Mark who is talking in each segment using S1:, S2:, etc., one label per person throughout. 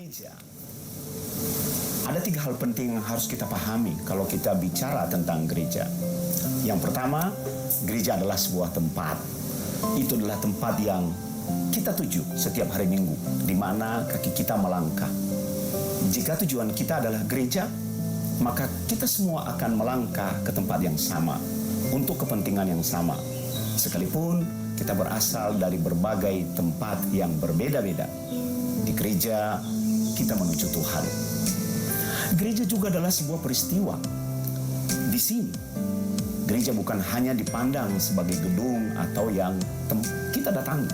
S1: gereja. Ada 3 hal penting yang harus kita pahami kalau kita bicara tentang gereja. Yang pertama, gereja adalah sebuah tempat. Itu adalah tempat yang kita tuju setiap hari Minggu, di mana kaki kita melangkah. Jika tujuan kita adalah gereja, maka kita semua akan melangkah ke tempat yang sama, untuk kepentingan yang sama. Sekalipun kita berasal dari berbagai tempat yang berbeda-beda, di gereja kita menuju Tuhan. Gereja juga adalah sebuah peristiwa. Di sini, gereja bukan hanya dipandang sebagai gedung atau yang kita datangi.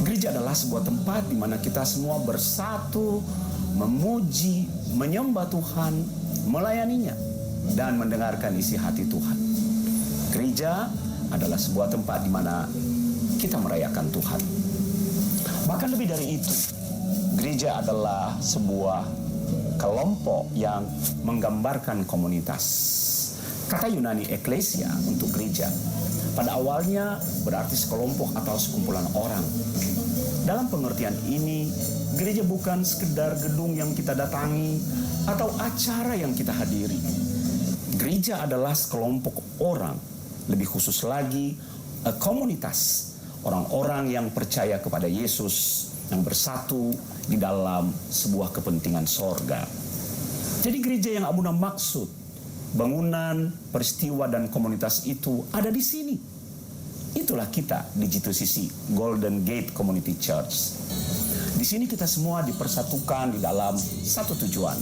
S1: Gereja adalah sebuah tempat di mana kita semua bersatu, memuji, menyembah Tuhan, melayaninya, dan mendengarkan isi hati Tuhan. Gereja adalah sebuah tempat di mana kita merayakan Tuhan. Bahkan lebih dari itu, gereja adalah sebuah kelompok yang menggambarkan komunitas. Kata Yunani eklesia untuk gereja pada awalnya berarti sekelompok atau sekumpulan orang. Dalam pengertian ini, gereja bukan sekedar gedung yang kita datangi atau acara yang kita hadiri. Gereja adalah sekelompok orang, lebih khusus lagi komunitas orang-orang yang percaya kepada Yesus, yang bersatu di dalam sebuah kepentingan sorga. Jadi gereja yang Abuna maksud, bangunan, peristiwa, dan komunitas itu ada di sini. Itulah kita di G2CC, Golden Gate Community Church. Di sini kita semua dipersatukan di dalam satu tujuan,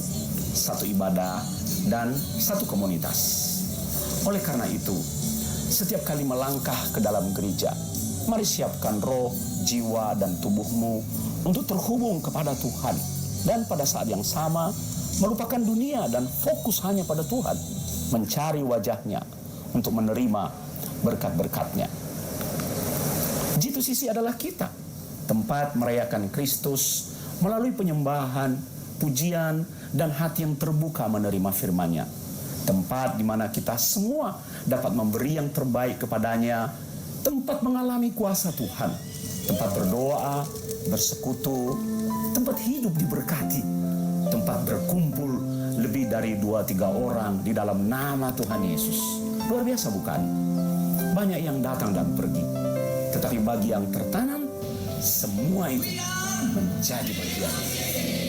S1: satu ibadah, dan satu komunitas. Oleh karena itu, setiap kali melangkah ke dalam gereja, mari siapkan roh, jiwa, dan tubuhmu untuk terhubung kepada Tuhan. Dan pada saat yang sama, melupakan dunia dan fokus hanya pada Tuhan. Mencari wajahnya untuk menerima berkat-berkatnya. G2CC adalah kita. Tempat merayakan Kristus melalui penyembahan, pujian, dan hati yang terbuka menerima firman-Nya. Tempat di mana kita semua dapat memberi yang terbaik kepadanya. Tempat mengalami kuasa Tuhan, tempat berdoa, bersekutu, tempat hidup diberkati, tempat berkumpul lebih dari 2-3 orang di dalam nama Tuhan Yesus. Luar biasa bukan? Banyak yang datang dan pergi, tetapi bagi yang tertanam, semua itu menjadi bagian.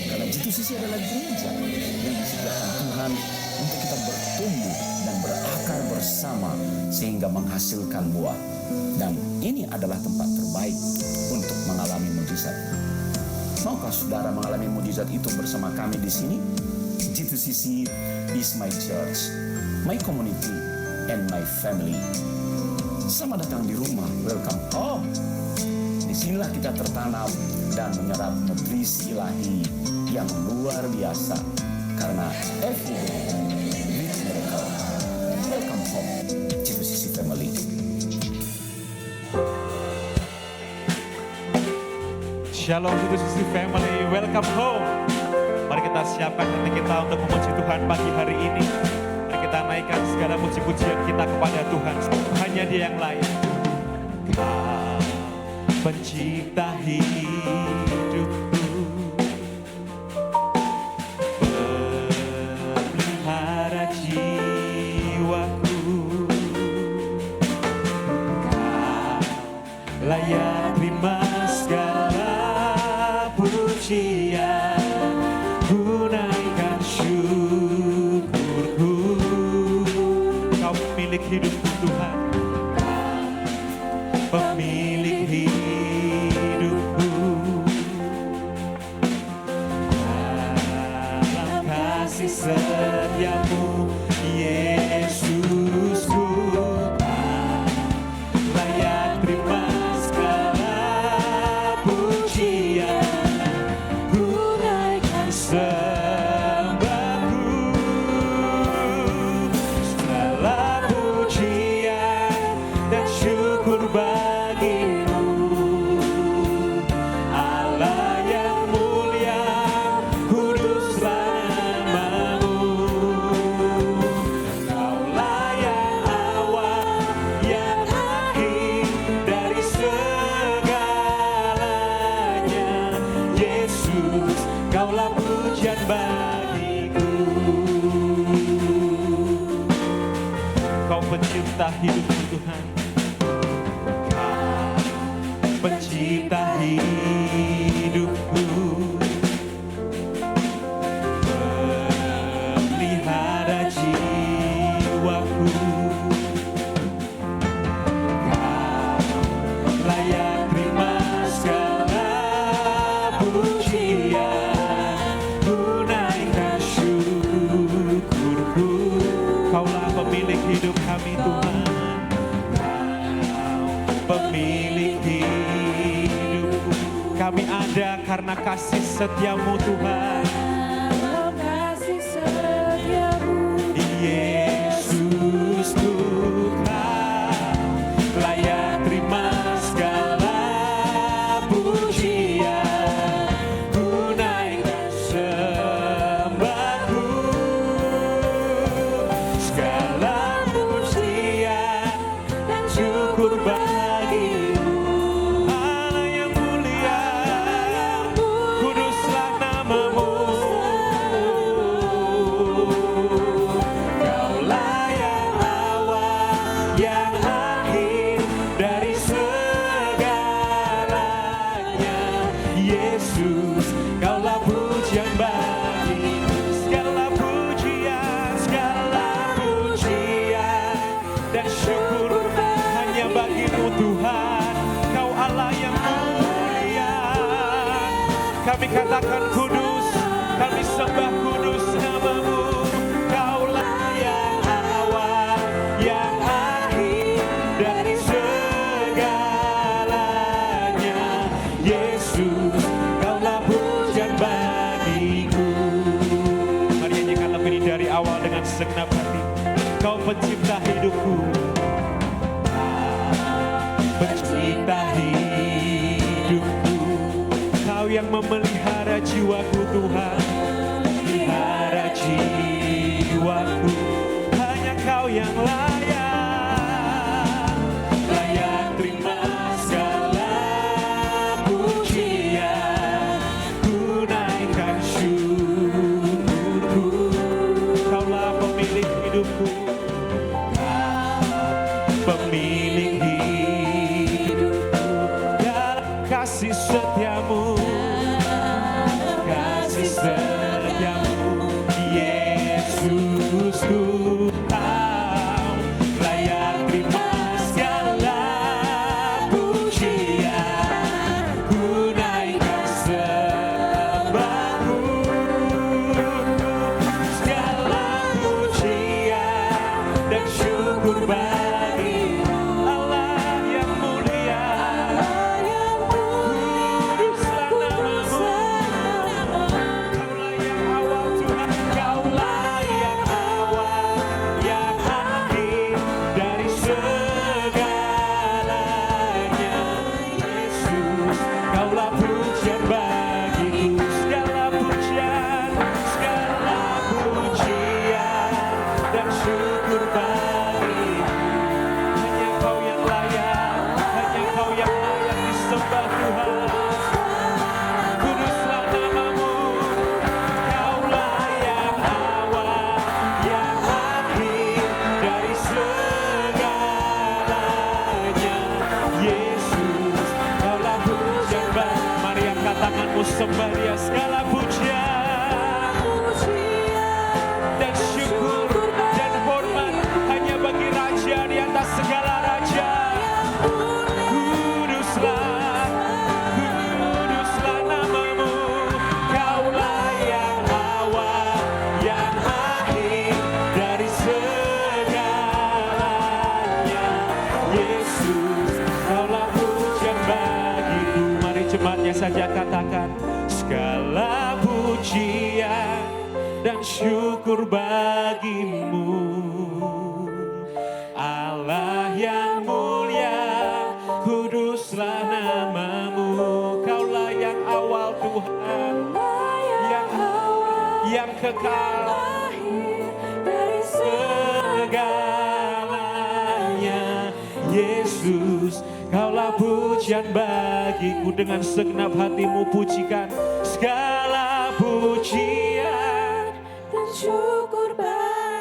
S1: Karena G2CC adalah gereja yang disediakan Tuhan untuk kita bertumbuh dan berakar bersama sehingga menghasilkan buah. Dan ini adalah tempat terbaik untuk mengalami mujizat. Maukah saudara mengalami mujizat itu bersama kami di sini? G2CC is my church, my community, and my family. Selamat datang di rumah, welcome home. Disinilah kita tertanam dan menyerap nutrisi ilahi yang luar biasa. Karena every day, with miracle. Welcome home, G2CC family.
S2: Shalom G2CC family, welcome home. Mari kita siapkan hati kita untuk memuji Tuhan pagi hari ini. Mari kita naikkan segala puji-pujian kita kepada Tuhan, hanya Dia yang layak. Kau pencipta hidupku, pelihara jiwaku. Kau layak terima segala pujian, gunaikan syukurku. Kau pemilik hidupku Tuhan, pemilik hidupku. Dalam kasih setiamu Yesusku, layak terima segala pujian, gunaikan sembahku. Segala pujian dan syukur bagimu, Allah yang mulia, kuduslah namamu. Kaulah yang awal, yang akhir dari segalanya. Yesus, Kaulah pujian bagiku. Kau pencipta hidupku Tuhan, Kau pencipta hidupku, pelihara jiwaku. Kau layak terima segala pujian, ku naikkan syukurku. Kaulah pemilik hidup kami Tuhan, Kau pemilik hidupku. Kami ada karena kasih setiamu Tuhan.
S3: Kasih setiamu
S2: Yesusku, Kau layak terima segala pujian, ku naikkan sembahku. Segala pujian dan syukur bagimu, Allah yang mulia, kuduslah namamu. Kaulah yang awal, yang akhir dari segalanya. Yesus, Kaulah pujian bagiku. Segala pujian dan syukur hanya bagimu Tuhan. Kau Allah yang mulia. Kami katakan kudus, kami sembah kudus namamu. Kaulah yang awal, yang akhir dari segalanya. Yesus, Kaulah pujian bagiku. Mari nyanyikan lagu ini dari awal dengan segenap hati. Kau pencipta hidupku, pencipta hidupku. Kau yang memelihara jiwaku Tuhan, pelihara jiwaku. Hanya Kau yang layak, layak terima segala pujian, ku naikkan syukurku. Kaulah pemilik hidupku, pemilik hidupku. Dalam kasih setiamu, kasih setiamu. Yesusku, Kau layak terima segala pujian, ku naikkan sembahku. Segala pujian dan syukur bagimu, Allah yang mulia, kuduslah namamu. Kaulah yang awal Tuhan, Kaulah yang awal, yang akhir dari segalanya. Yesus, Kaulah pujian bagiku. Segala pujian dan syukur bagimu. Hanya Kau yang layak, hanya Kau yang layak disembah Tuhan. Kuduslah namamu. Kaulah yang awal, yang akhir dari segalanya. Yesus, Kaulah pujian bagiku. Mari angkat tanganmu, sembah Dia. Segala pujian dan syukur dan hormat hanya bagi Raja di atas segala raja. Kuduslah namamu. Kaulah yang awal, yang akhir dari segalanya. Yesus, Kaulah pujian bagiku. Mari jemaatnya saja katakan, segala pujian dan syukur bagimu, Allah yang mulia, kuduslah namamu. Kaulah yang awal Tuhan, yang kekal
S3: dari
S2: segalanya. Yesus, Kaulah pujian bagiku. Dengan segenap hatimu pujikan segala pujian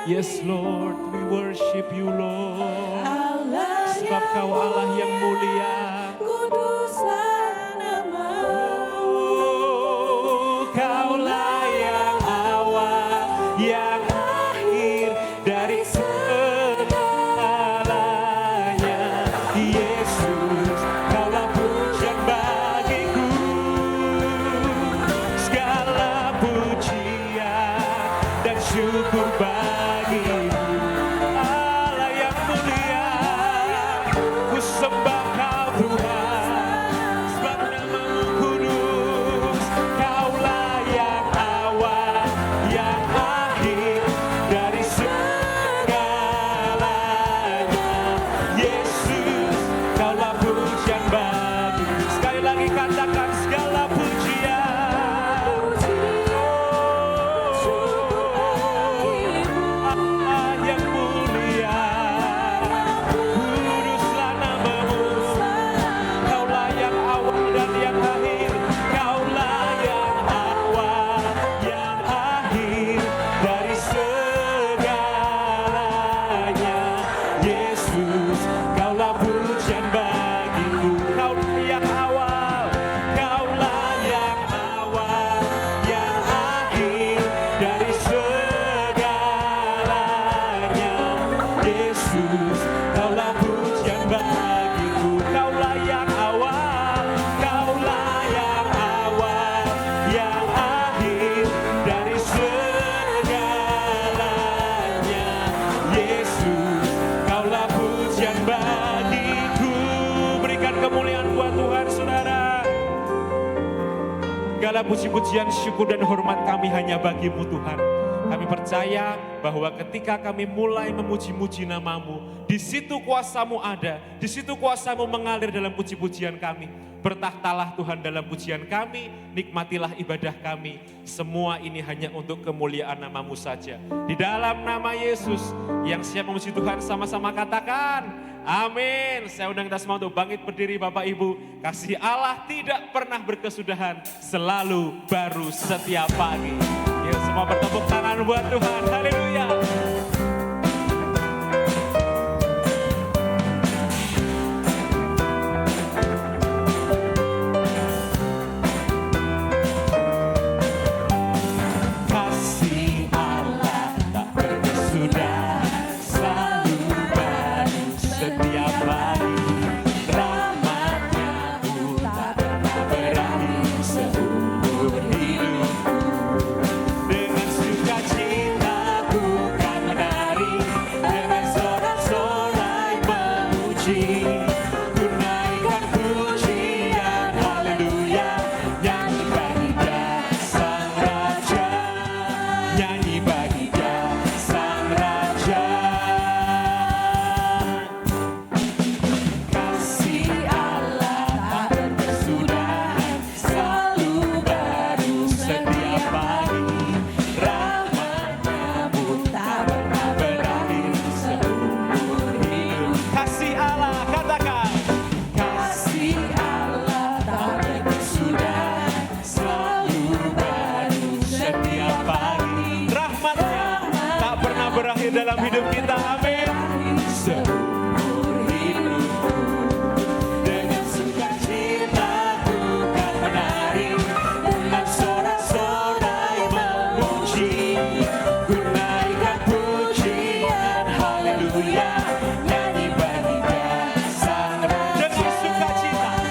S2: Yes Lord, we worship you Lord.
S3: Allah
S2: Sebab kau Allah yang mulia.
S3: kuduslah namamu.
S2: Kaulah yang awal, yang akhir dari segalanya. Yesus, kaulah pujian bagiku. Segala pujian dan syukur bagimu. Allah yang mulia, ku sembah kau Tuhan. Sebab namamu kudus, kaulah yang awal, yang akhir dari segalanya. Yesus, kaulah pujian bagi. Sekali lagi katakan segala pujian. Allah yang mulia, kuduslah namamu. Kaulah yang awal dan yang akhir. Kaulah yang awal, yang akhir dari segalanya. Yesus, kaulah pujian bagiku. Kaulah yang awal, kaulah yang awal, yang akhir dari segalanya. Yesus, kaulah pujian bagiku. Kaulah yang awal, kaulah yang awal, yang akhir dari segalanya. Yesus, kaulah pujian bagiku. Berikan kemuliaan buat Tuhan, saudara. Segala puji-pujian, syukur dan hormat kami hanya bagimu Tuhan. Kami percaya bahwa ketika kami mulai memuji-muji namamu, di situ kuasamu ada, di situ kuasamu mengalir dalam puji-pujian kami. Bertahtalah Tuhan dalam pujian kami, nikmatilah ibadah kami. Semua ini hanya untuk kemuliaan namamu saja. Di dalam nama Yesus, yang siap memuji Tuhan sama-sama katakan, amin. Saya undang kita semua untuk bangkit berdiri Bapak Ibu. Kasih Allah tidak pernah berkesudahan, selalu baru setiap pagi. Yuk semua bertepuk tangan buat Tuhan, haleluya. Kasih Allah tak berkesudahan, selalu baru setiap hari. Rahmat-Nya pun tak pernah berakhir seumur hidupku. Dengan sukacita ku kan menari, dengan sorak-sorai memuji. Ku naikkan pujian, haleluya. Nyanyi bagi Dia Sang Raja, nyanyi bagi Dia Sang Raja. Kasih Allah tak berkesudahan, selalu baru setiap pagi. Rahmat-Nya pun tak pernah berakhir seumur hidup. Kasih Allah, katakan. Kasih Allah tak berkesudahan, selalu baru setiap pagi. Rahmat-Nya tak pernah berakhir dalam hidup kita, amin. Seumur hidupku, dengan sukacita ku kan menari, dengan sorak-sorai memuji. Ku naikkan pujian, haleluya. Nyanyi bagi Dia Sang Raja.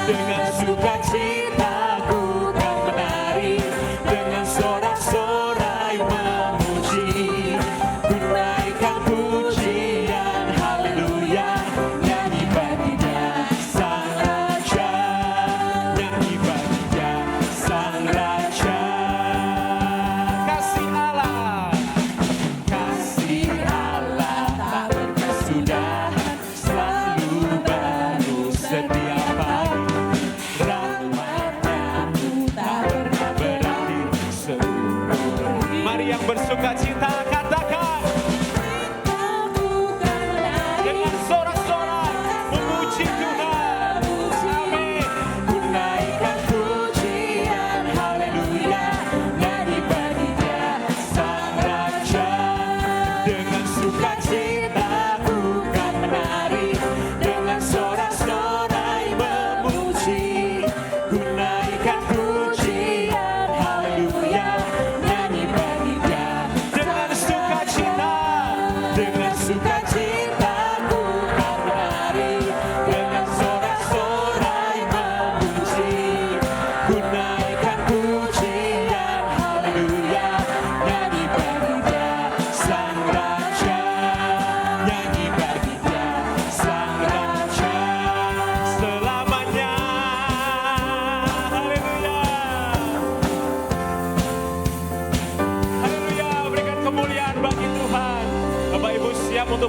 S2: Dengan sukacita ku kan menari, dengan sorak-sorai memuji. Ku naikkan pujian, haleluya. Nyanyi bagi Dia Sang Raja, nyanyi bagi Dia Sang Raja. Kasih Allah, kasih Allah tak berkesudahan, selalu baru setiap pagi. Rahmat-Nya pun tak pernah berakhir seumur hidup. Mari yang bersukacita katakan. Dengan sorak-sorai memuji Tuhan, amin. Ku naikkan pujian, haleluya. Nyanyi bagi Dia Sang Raja. Dengan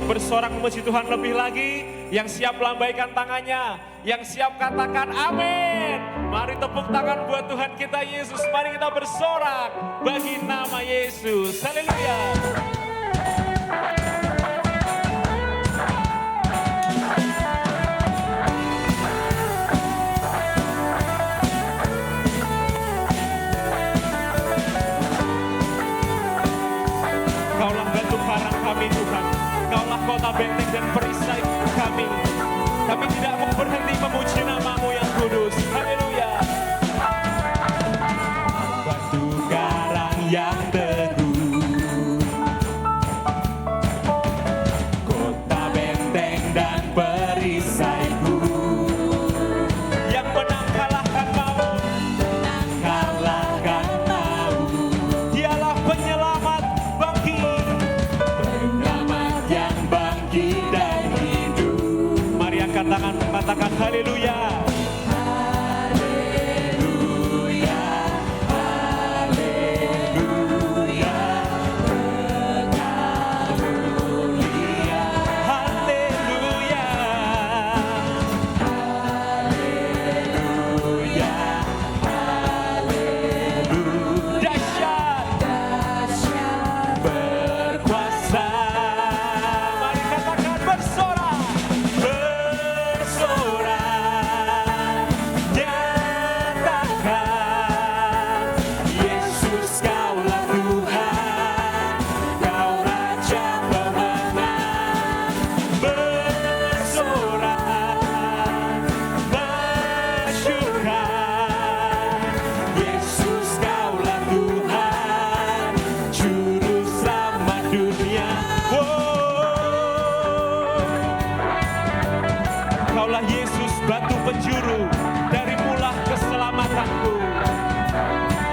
S2: bersorak memuji Tuhan lebih lagi, yang siap lambaikan tangannya, yang siap katakan amin. Mari tepuk tangan buat Tuhan kita Yesus. Mari kita bersorak bagi nama Yesus. Haleluya. Kaulah batu karang kami Tuhan, Kaulah kota benteng dan perisai kami. Kami tidak mau berhenti memuji nama-Mu yang kudus. Haleluya. Batu karang yang teguh, kota benteng dan perisaiku, yang menang kalahkan maut, kalahkan maut. Dialah penyelamat bangkit, penyelamat yang bangkit dan hidup. Mari angkat tangan, katakan haleluya. Kaulah Yesus batu penjuru dari mula keselamatanku.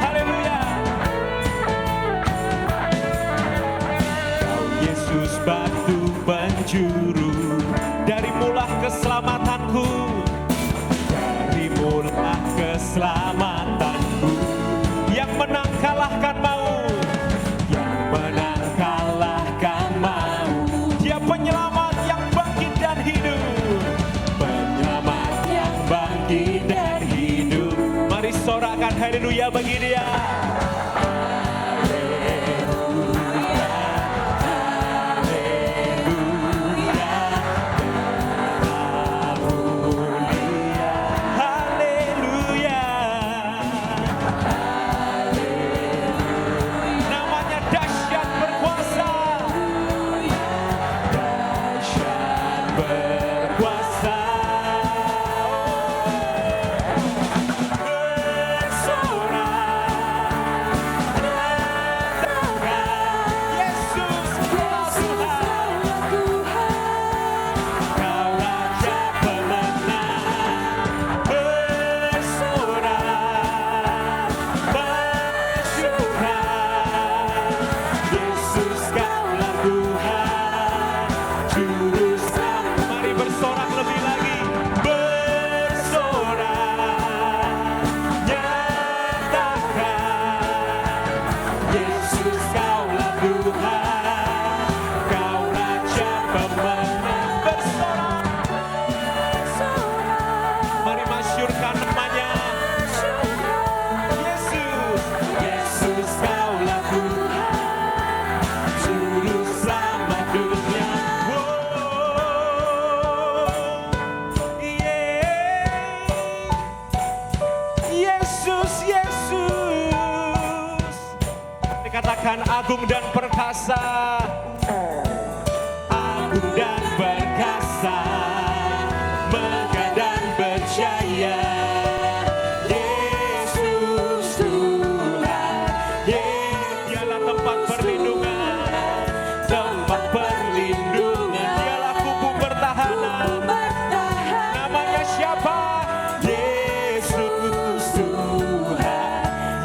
S2: Haleluya. Kau Yesus batu penjuru dari mula keselamatanku, dari mula keselamatanku, yang menang kalahkan maut, yang menang kalahkan maut. Dia penyelamat yang bangkit dan hidup, bangkit dan hidup. Mari sorakan haleluya bagi Dia. Namanya dahsyat berkuasa. Dahsyat berkuasa. Katakan agung dan perkasa, agung dan perkasa, megah dan berjaya. Yesus Tuhan, Dialah tempat perlindungan, tempat perlindungan. Dialah kubu pertahanan. Namanya siapa? Yesus Tuhan,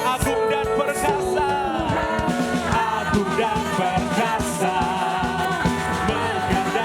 S2: agung dan perkasa. Dan perkasa, megah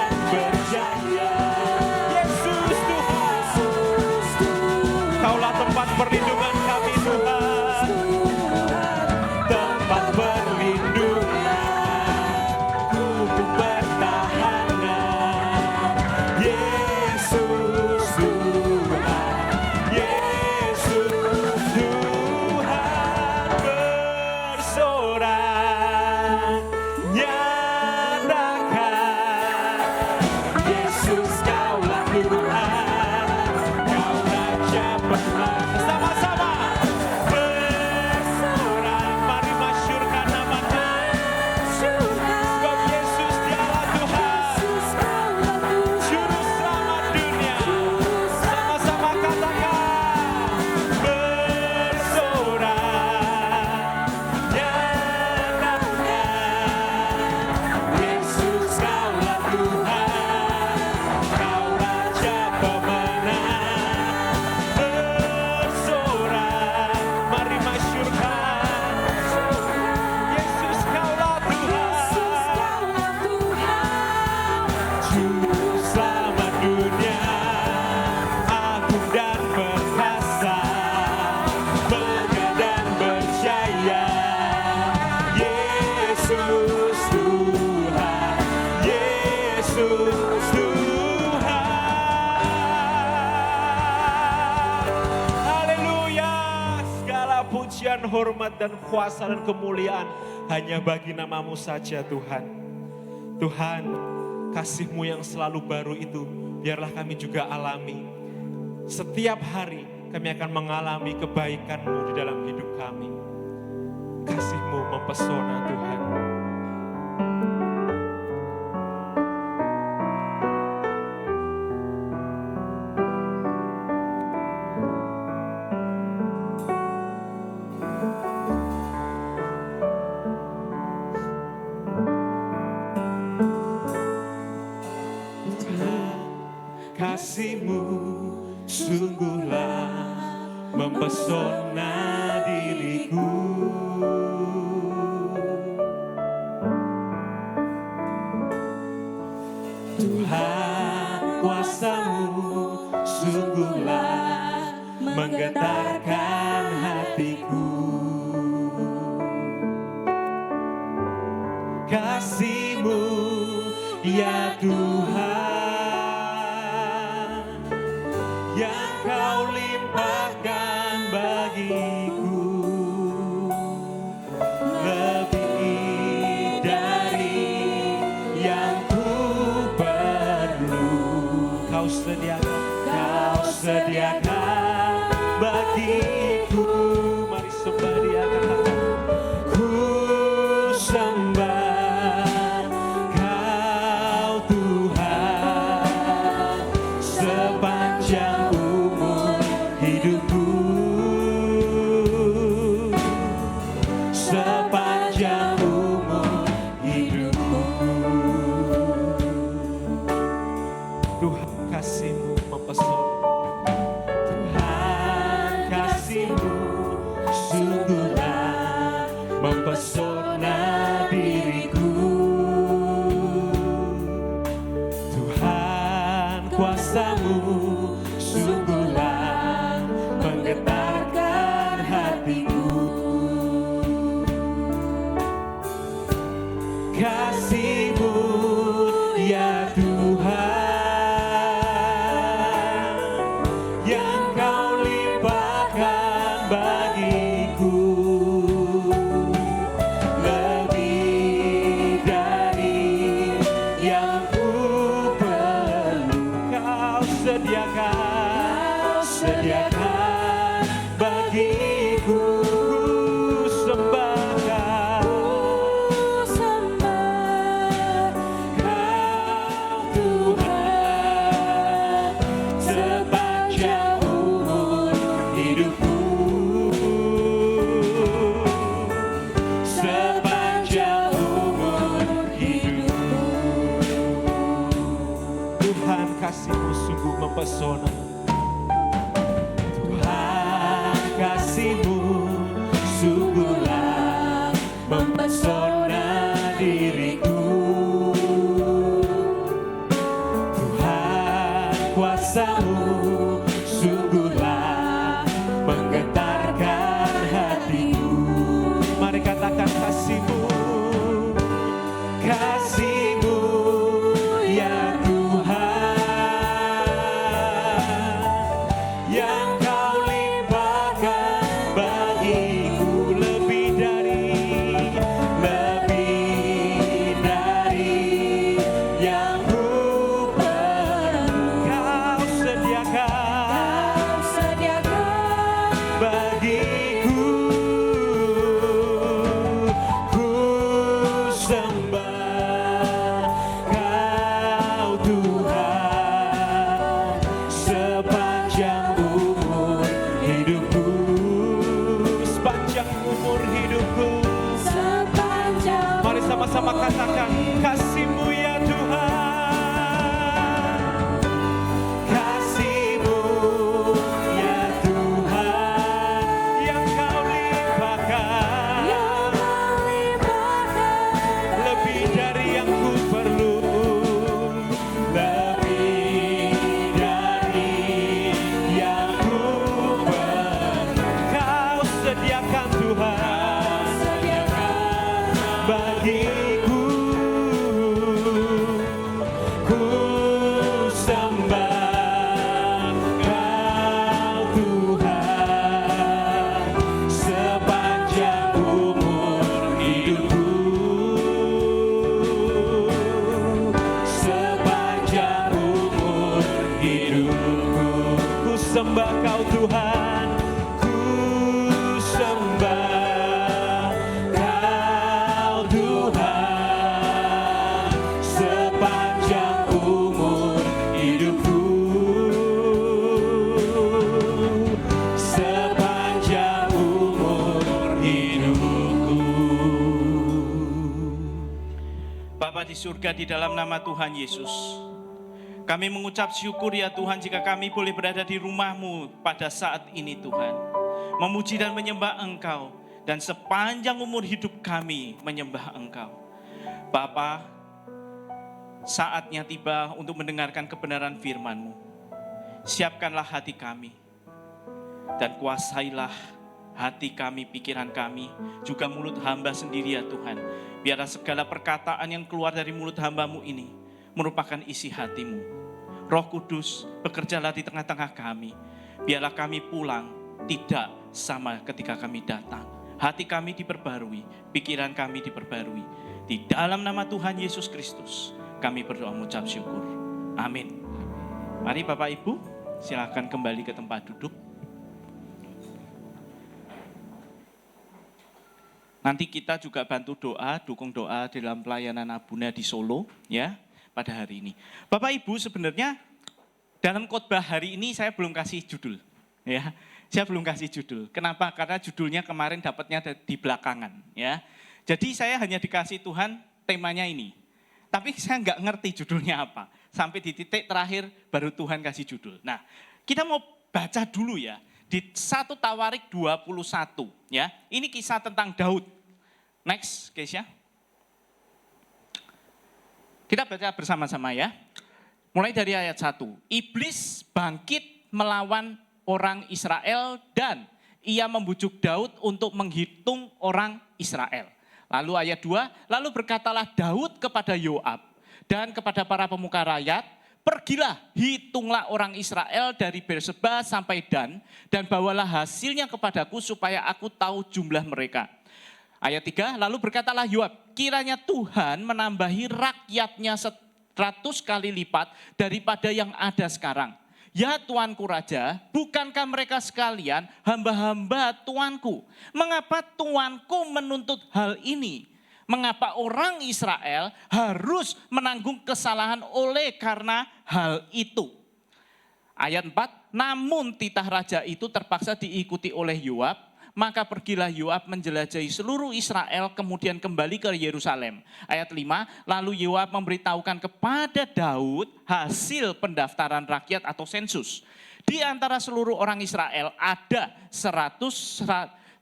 S2: hormat dan kuasa dan kemuliaan hanya bagi nama-Mu saja Tuhan. Tuhan, kasih-Mu yang selalu baru itu biarlah kami juga alami. Setiap hari kami akan mengalami kebaikan-Mu di dalam hidup kami. Kasih-Mu mempesona Tuhan. Kasih-Mu sungguhlah mempesona diriku. Tuhan, kuasa-Mu sungguhlah menggetarkan hatiku. Kasih-Mu ya Tuhan yang Kau limpahkan bagiku, lebih dari yang ku perlu. Kau sediakan bagiku. Mari sembah Dia, katakan ku sembah Kau Tuhan sepanjang hidupku, sepanjang umur hidupku. Tuhan, kasih-Mu mempesona. Tuhan, kasih-Mu sungguhlah mempesona diriku. Tuhan, kuasa-Mu sungguhlah menggetarkan hatiku. Kasih-Mu ya Tuhan yang Kau limpahkan bagiku, lebih dari yang ku perlu. Kau sediakan bagiku. Ku sembah Kau Tuhan sepanjang umur hidupku, sepanjang umur hidupku. Tuhan, kasih-Mu sungguh mempesona. Tuhan, kasih-Mu sungguhlah mempesona diriku. Tuhan, kuasa-Mu sungguhlah menggetarkan hatiku. Mari katakan kasih-Mu, kasih-Mu ya Tuhan
S4: Bapa di surga, di dalam nama Tuhan Yesus, kami mengucap syukur ya Tuhan jika kami boleh berada di rumah-Mu pada saat ini Tuhan. Memuji dan menyembah Engkau, dan sepanjang umur hidup kami menyembah Engkau. Bapa, saatnya tiba untuk mendengarkan kebenaran firman-Mu. Siapkanlah hati kami, dan kuasailah hati kami, pikiran kami, juga mulut hamba sendiri ya Tuhan. Biarlah segala perkataan yang keluar dari mulut hamba-Mu ini merupakan isi hati-Mu. Roh Kudus, bekerjalah di tengah-tengah kami. Biarlah kami pulang tidak sama ketika kami datang. Hati kami diperbarui, pikiran kami diperbarui. Di dalam nama Tuhan Yesus Kristus, kami berdoa mengucap syukur. Amin. Mari Bapak Ibu, silakan kembali ke tempat duduk. Nanti kita juga bantu doa, dukung doa dalam pelayanan Abuna di Solo ya pada hari ini. Bapak Ibu, sebenarnya dalam khotbah hari ini saya belum kasih judul ya. Saya belum kasih judul. Kenapa? Karena judulnya kemarin dapatnya di belakangan ya. Jadi saya hanya dikasih Tuhan temanya ini. Tapi saya nggak ngerti judulnya apa. Sampai di titik terakhir baru Tuhan kasih judul. Nah, kita mau baca dulu ya. Di 1 Tawarik 21 ya. Ini kisah tentang Daud. Next, Keisha. Kita baca bersama-sama ya. Mulai dari ayat 1. Iblis bangkit melawan orang Israel dan ia membujuk Daud untuk menghitung orang Israel. Lalu ayat 2, lalu berkatalah Daud kepada Yoab dan kepada para pemuka rakyat, pergilah, hitunglah orang Israel dari Berseba sampai Dan bawalah hasilnya kepadaku supaya aku tahu jumlah mereka. Ayat 3, lalu berkatalah Yoab, kiranya Tuhan menambahi rakyatnya 100 kali lipat daripada yang ada sekarang. Ya Tuanku Raja, bukankah mereka sekalian hamba-hamba Tuanku? Mengapa Tuanku menuntut hal ini? Mengapa orang Israel harus menanggung kesalahan oleh karena hal itu? Ayat 4, namun titah raja itu terpaksa diikuti oleh Yoab, maka pergilah Yoab menjelajahi seluruh Israel kemudian kembali ke Yerusalem. Ayat 5, lalu Yoab memberitahukan kepada Daud hasil pendaftaran rakyat atau sensus. Di antara seluruh orang Israel ada 100.000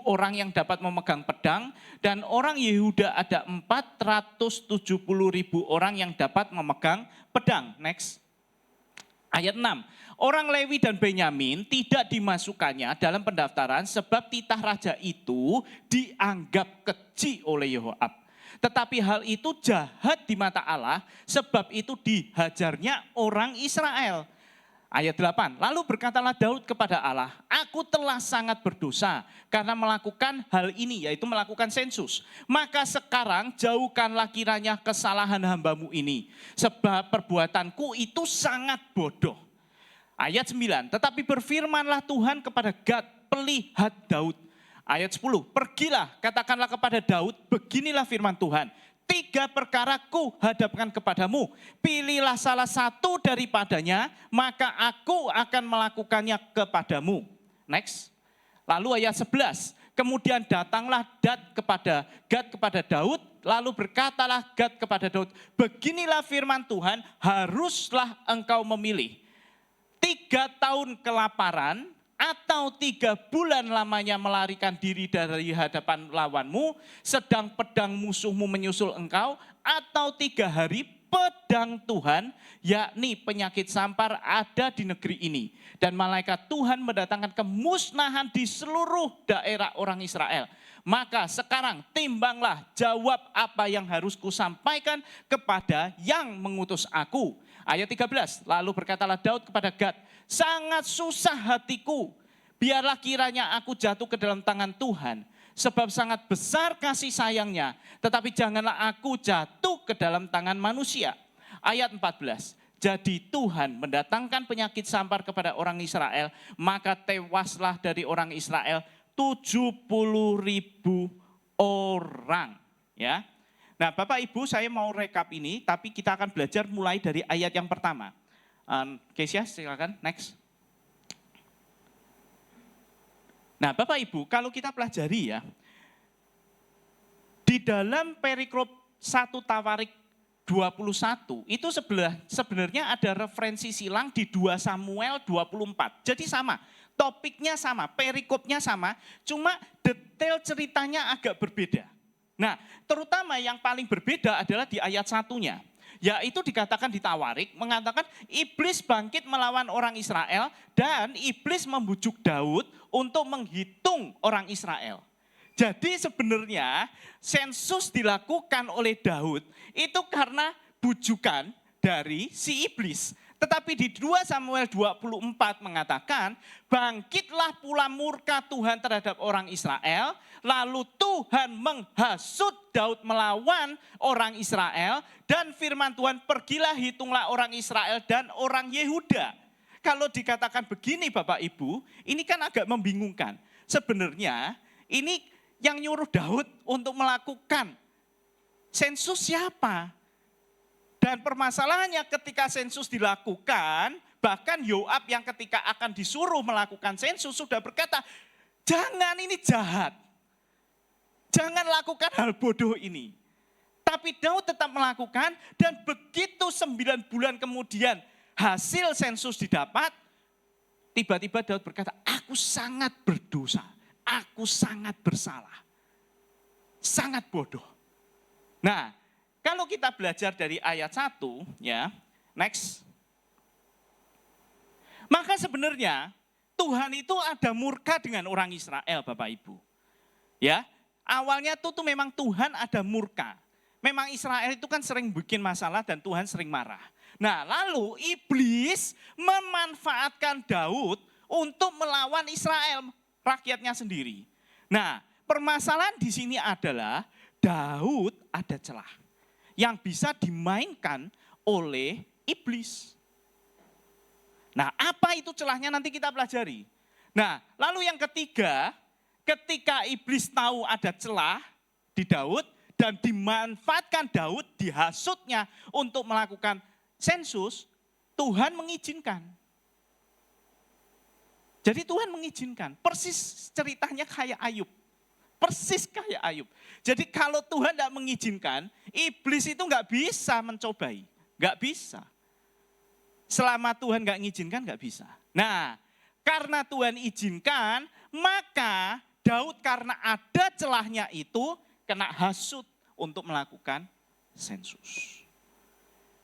S4: orang yang dapat memegang pedang dan orang Yehuda ada 470.000 orang yang dapat memegang pedang. Next. Ayat 6, orang Lewi dan Benyamin tidak dimasukkannya dalam pendaftaran sebab titah raja itu dianggap keji oleh Yoab. Tetapi hal itu jahat di mata Allah sebab itu dihajarnya orang Israel. Ayat 8, lalu berkatalah Daud kepada Allah, aku telah sangat berdosa karena melakukan hal ini, yaitu melakukan sensus. Maka sekarang jauhkanlah kiranya kesalahan hamba-Mu ini, sebab perbuatanku itu sangat bodoh. Ayat 9, tetapi berfirmanlah Tuhan kepada Gad, pelihat Daud. Ayat 10, pergilah katakanlah kepada Daud, beginilah firman Tuhan. 3 perkara ku hadapkan kepadamu, pilihlah salah satu daripadanya, maka aku akan melakukannya kepadamu. Next. Lalu ayat 11, kemudian datanglah Gad kepada Daud, lalu berkatalah Gad kepada Daud, beginilah firman Tuhan, haruslah engkau memilih 3 tahun kelaparan, atau 3 bulan lamanya melarikan diri dari hadapan lawanmu, sedang pedang musuhmu menyusul engkau, atau 3 hari pedang Tuhan, yakni penyakit sampar ada di negeri ini. Dan malaikat Tuhan mendatangkan kemusnahan di seluruh daerah orang Israel. Maka sekarang timbanglah, jawab apa yang harus kusampaikan kepada yang mengutus aku. Ayat 13, lalu berkatalah Daud kepada Gad, sangat susah hatiku, biarlah kiranya aku jatuh ke dalam tangan Tuhan, sebab sangat besar kasih sayangnya, tetapi janganlah aku jatuh ke dalam tangan manusia. Ayat 14, jadi Tuhan mendatangkan penyakit sampar kepada orang Israel, maka tewaslah dari orang Israel 70.000 orang. Ya. Nah Bapak Ibu, saya mau rekap ini, tapi kita akan belajar mulai dari ayat yang pertama. Keisha silakan, next. Nah Bapak Ibu, kalau kita pelajari ya, di dalam perikrop 1 Tawarik 21 itu sebenarnya ada referensi silang di 2 Samuel 24. Jadi sama, topiknya sama, perikopnya sama, cuma detail ceritanya agak berbeda. Nah, terutama yang paling berbeda adalah di ayat 1-nya. Yaitu dikatakan di Tawarik, mengatakan iblis bangkit melawan orang Israel dan iblis membujuk Daud untuk menghitung orang Israel. Jadi sebenarnya sensus dilakukan oleh Daud itu karena bujukan dari si iblis. Tetapi di 2 Samuel 24 mengatakan, bangkitlah pula murka Tuhan terhadap orang Israel, lalu Tuhan menghasut Daud melawan orang Israel, dan firman Tuhan, pergilah hitunglah orang Israel dan orang Yehuda. Kalau dikatakan begini Bapak Ibu, ini kan agak membingungkan. Sebenarnya ini yang nyuruh Daud untuk melakukan sensus siapa? Dan permasalahannya ketika sensus dilakukan, bahkan Yoab yang ketika akan disuruh melakukan sensus sudah berkata, jangan, ini jahat. Jangan lakukan hal bodoh ini. Tapi Daud tetap melakukan, dan begitu 9 bulan kemudian hasil sensus didapat, tiba-tiba Daud berkata, aku sangat berdosa. Aku sangat bersalah, sangat bodoh. Nah, kalau kita belajar dari ayat 1, ya, next. Maka sebenarnya Tuhan itu ada murka dengan orang Israel, Bapak Ibu. Ya, awalnya tuh memang Tuhan ada murka. Memang Israel itu kan sering bikin masalah dan Tuhan sering marah. Nah, lalu iblis memanfaatkan Daud untuk melawan Israel, rakyatnya sendiri. Nah, permasalahan di sini adalah Daud ada celah yang bisa dimainkan oleh iblis. Nah, apa itu celahnya nanti kita pelajari. Nah, lalu yang ketiga, ketika iblis tahu ada celah di Daud dan dimanfaatkan Daud, dihasutnya untuk melakukan sensus, Tuhan mengizinkan. Jadi Tuhan mengizinkan, persis ceritanya kayak Ayub. Persis kayak Ayub. Jadi kalau Tuhan tidak mengizinkan, iblis itu nggak bisa mencobai. Nggak bisa. Selama Tuhan nggak mengizinkan, nggak bisa. Nah, karena Tuhan izinkan, maka Daud karena ada celahnya itu, kena hasut untuk melakukan sensus.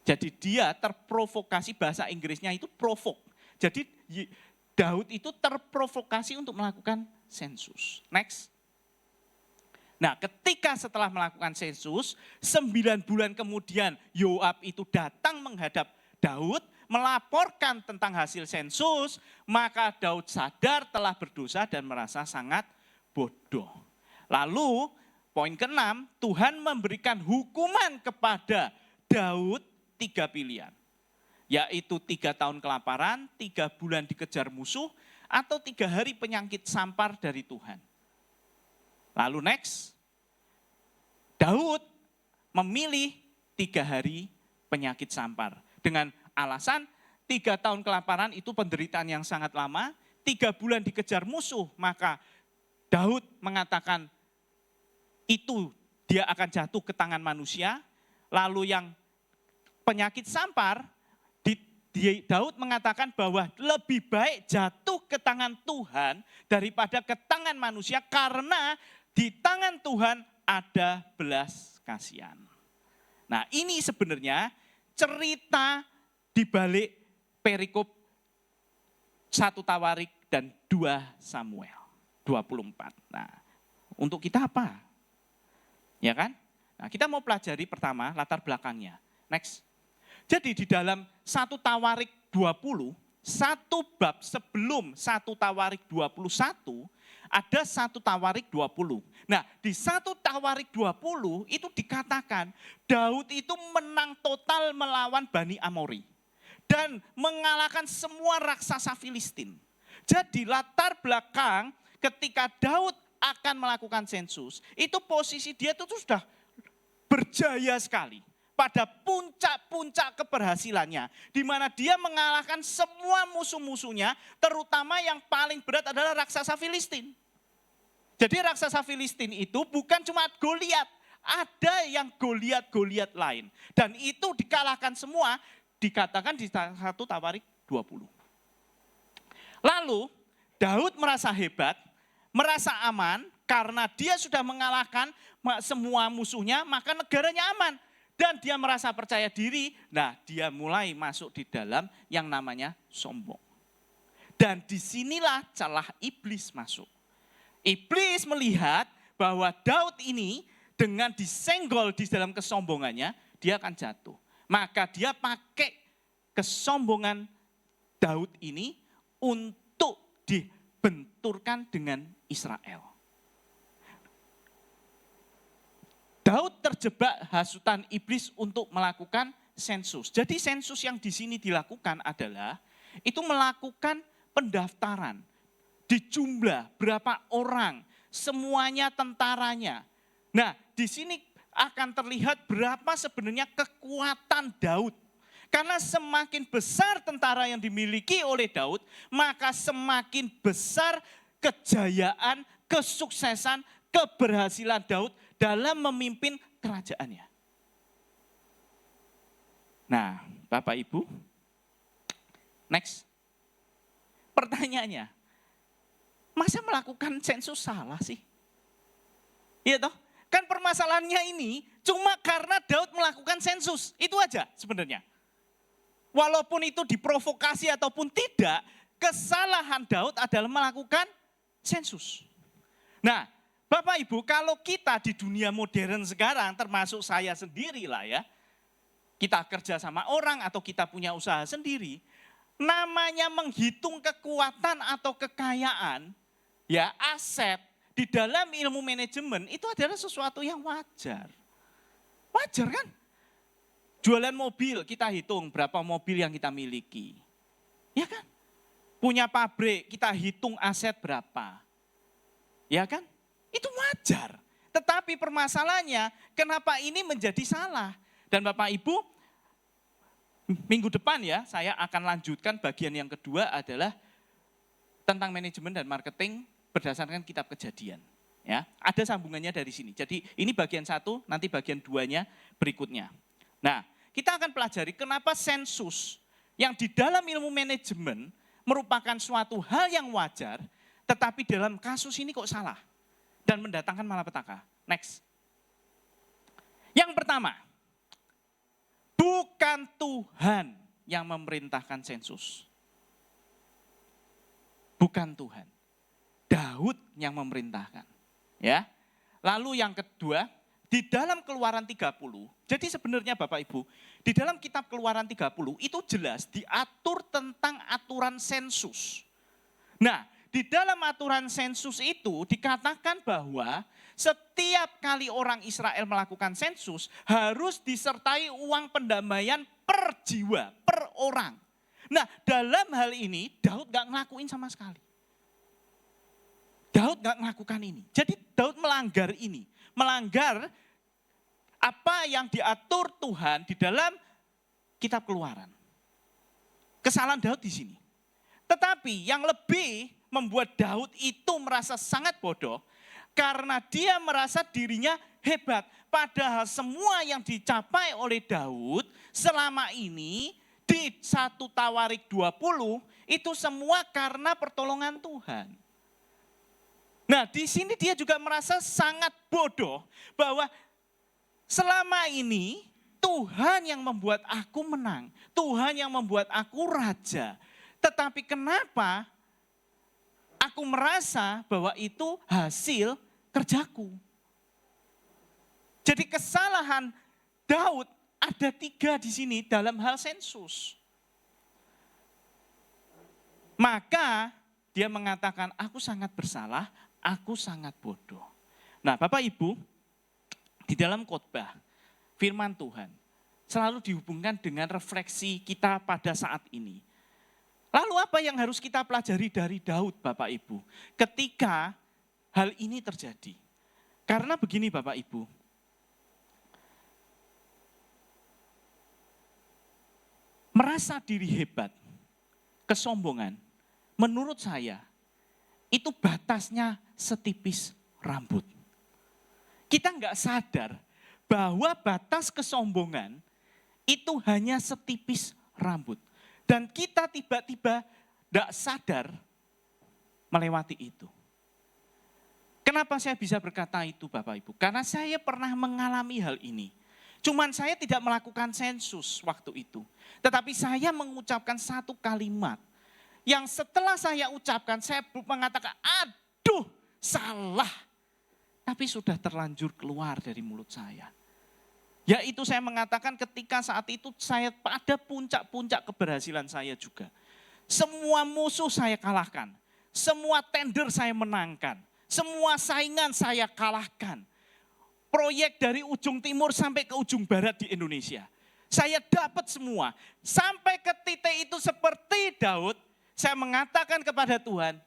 S4: Jadi dia terprovokasi, bahasa Inggrisnya itu provoke. Jadi Daud itu terprovokasi untuk melakukan sensus. Next. Nah, ketika setelah melakukan sensus, 9 bulan kemudian Yoab itu datang menghadap Daud, melaporkan tentang hasil sensus, maka Daud sadar telah berdosa dan merasa sangat bodoh. Lalu, poin ke-6, Tuhan memberikan hukuman kepada Daud 3 pilihan. Yaitu 3 tahun kelaparan, 3 bulan dikejar musuh, atau 3 hari penyakit sampar dari Tuhan. Lalu next, Daud memilih 3 hari penyakit sampar. Dengan alasan 3 tahun kelaparan itu penderitaan yang sangat lama, 3 bulan dikejar musuh, maka Daud mengatakan itu dia akan jatuh ke tangan manusia. Lalu yang penyakit sampar, Daud mengatakan bahwa lebih baik jatuh ke tangan Tuhan daripada ke tangan manusia karena di tangan Tuhan ada belas kasihan. Nah, ini sebenarnya cerita di balik perikop 1 Tawarik dan 2 Samuel 24. Nah, untuk kita apa? Ya kan? Nah, kita mau pelajari pertama latar belakangnya. Next. Jadi di dalam 1 Tawarik 20, 1 bab sebelum 1 Tawarik 21, ada 1 Tawarik 20. Nah, di 1 Tawarik 20 itu dikatakan Daud itu menang total melawan Bani Amori. Dan mengalahkan semua raksasa Filistin. Jadi latar belakang ketika Daud akan melakukan sensus, itu posisi dia itu sudah berjaya sekali. Pada puncak-puncak keberhasilannya, di mana dia mengalahkan semua musuh-musuhnya, terutama yang paling berat adalah raksasa Filistin. Jadi raksasa Filistin itu bukan cuma Goliat, ada yang Goliat lain. Dan itu dikalahkan semua, dikatakan di 1 Tawarik 20. Lalu Daud merasa hebat, merasa aman, karena dia sudah mengalahkan semua musuhnya, maka negaranya aman. Dan dia merasa percaya diri, nah dia mulai masuk di dalam yang namanya sombong. Dan disinilah celah iblis masuk. Iblis melihat bahwa Daud ini dengan disenggol di dalam kesombongannya, dia akan jatuh. Maka dia pakai kesombongan Daud ini untuk dibenturkan dengan Israel. Daud terjebak hasutan iblis untuk melakukan sensus. Jadi sensus yang di sini dilakukan adalah itu melakukan pendaftaran di jumlah berapa orang, semuanya tentaranya. Nah, di sini akan terlihat berapa sebenarnya kekuatan Daud. Karena semakin besar tentara yang dimiliki oleh Daud, maka semakin besar kejayaan, kesuksesan, keberhasilan Daud dalam memimpin kerajaannya. Nah, Bapak Ibu, next. Pertanyaannya, masa melakukan sensus salah sih? Iya toh? Kan permasalahannya ini cuma karena Daud melakukan sensus, itu aja sebenarnya. Walaupun itu diprovokasi ataupun tidak, kesalahan Daud adalah melakukan sensus. Nah, Bapak Ibu, kalau kita di dunia modern sekarang, termasuk saya sendiri lah ya, kita kerja sama orang atau kita punya usaha sendiri, namanya menghitung kekuatan atau kekayaan, ya aset, di dalam ilmu manajemen itu adalah sesuatu yang wajar. Wajar kan? Jualan mobil, kita hitung berapa mobil yang kita miliki. Ya kan? Punya pabrik, kita hitung aset berapa. Ya kan? Itu wajar. Tetapi permasalahannya, kenapa ini menjadi salah? Dan Bapak Ibu, minggu depan ya, saya akan lanjutkan bagian yang kedua adalah tentang manajemen dan marketing berdasarkan kitab Kejadian. Ya, ada sambungannya dari sini. Jadi ini bagian 1, nanti bagian 2-nya berikutnya. Nah, kita akan pelajari kenapa sensus yang di dalam ilmu manajemen merupakan suatu hal yang wajar, tetapi dalam kasus ini kok salah. Dan mendatangkan malapetaka. Next. Yang pertama, bukan Tuhan yang memerintahkan sensus. Bukan Tuhan. Daud yang memerintahkan. Ya. Lalu yang kedua, di dalam Keluaran 30, jadi sebenarnya Bapak Ibu, di dalam kitab Keluaran 30 itu jelas diatur tentang aturan sensus. Nah, di dalam aturan sensus itu dikatakan bahwa setiap kali orang Israel melakukan sensus harus disertai uang pendamaian per jiwa, per orang. Nah, dalam hal ini Daud gak ngelakuin sama sekali. Daud gak melakukan ini. Jadi Daud melanggar ini. Melanggar apa yang diatur Tuhan di dalam kitab Keluaran. Kesalahan Daud di sini. Tetapi yang lebih membuat Daud itu merasa sangat bodoh karena dia merasa dirinya hebat. Padahal semua yang dicapai oleh Daud selama ini di 1 Tawarik 20 itu semua karena pertolongan Tuhan. Nah, di sini dia juga merasa sangat bodoh bahwa selama ini Tuhan yang membuat aku menang, Tuhan yang membuat aku raja. Tetapi kenapa aku merasa bahwa itu hasil kerjaku. Jadi kesalahan Daud ada 3 di sini dalam hal sensus. Maka dia mengatakan, aku sangat bersalah, aku sangat bodoh. Nah, Bapak Ibu, di dalam khotbah firman Tuhan selalu dihubungkan dengan refleksi kita pada saat ini. Lalu apa yang harus kita pelajari dari Daud, Bapak Ibu, ketika hal ini terjadi? Karena begini Bapak Ibu, merasa diri hebat, kesombongan, menurut saya itu batasnya setipis rambut. Kita nggak sadar bahwa batas kesombongan itu hanya setipis rambut. Dan kita tiba-tiba tidak sadar melewati itu. Kenapa saya bisa berkata itu Bapak Ibu? Karena saya pernah mengalami hal ini. Cuman saya tidak melakukan sensus waktu itu. Tetapi saya mengucapkan satu kalimat yang setelah saya ucapkan saya mengatakan aduh salah. Tapi sudah terlanjur keluar dari mulut saya. Yaitu saya mengatakan ketika saat itu saya pada puncak-puncak keberhasilan saya juga. Semua musuh saya kalahkan. Semua tender saya menangkan. Semua saingan saya kalahkan. Proyek dari ujung timur sampai ke ujung barat di Indonesia. Saya dapat semua. Sampai ke titik itu seperti Daud, saya mengatakan kepada Tuhan,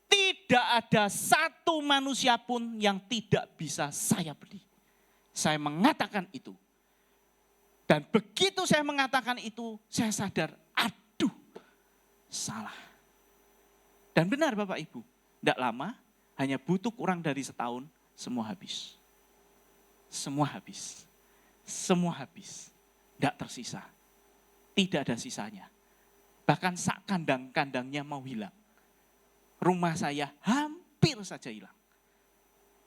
S4: tidak ada satu manusia pun yang tidak bisa saya beli. Saya mengatakan itu. Dan begitu saya mengatakan itu, saya sadar, aduh, salah. Dan benar Bapak Ibu, tidak lama, hanya butuh kurang dari setahun, semua habis. Semua habis. Semua habis. Tidak tersisa. Tidak ada sisanya. Bahkan sak kandang-kandangnya mau hilang. Rumah saya hampir saja hilang.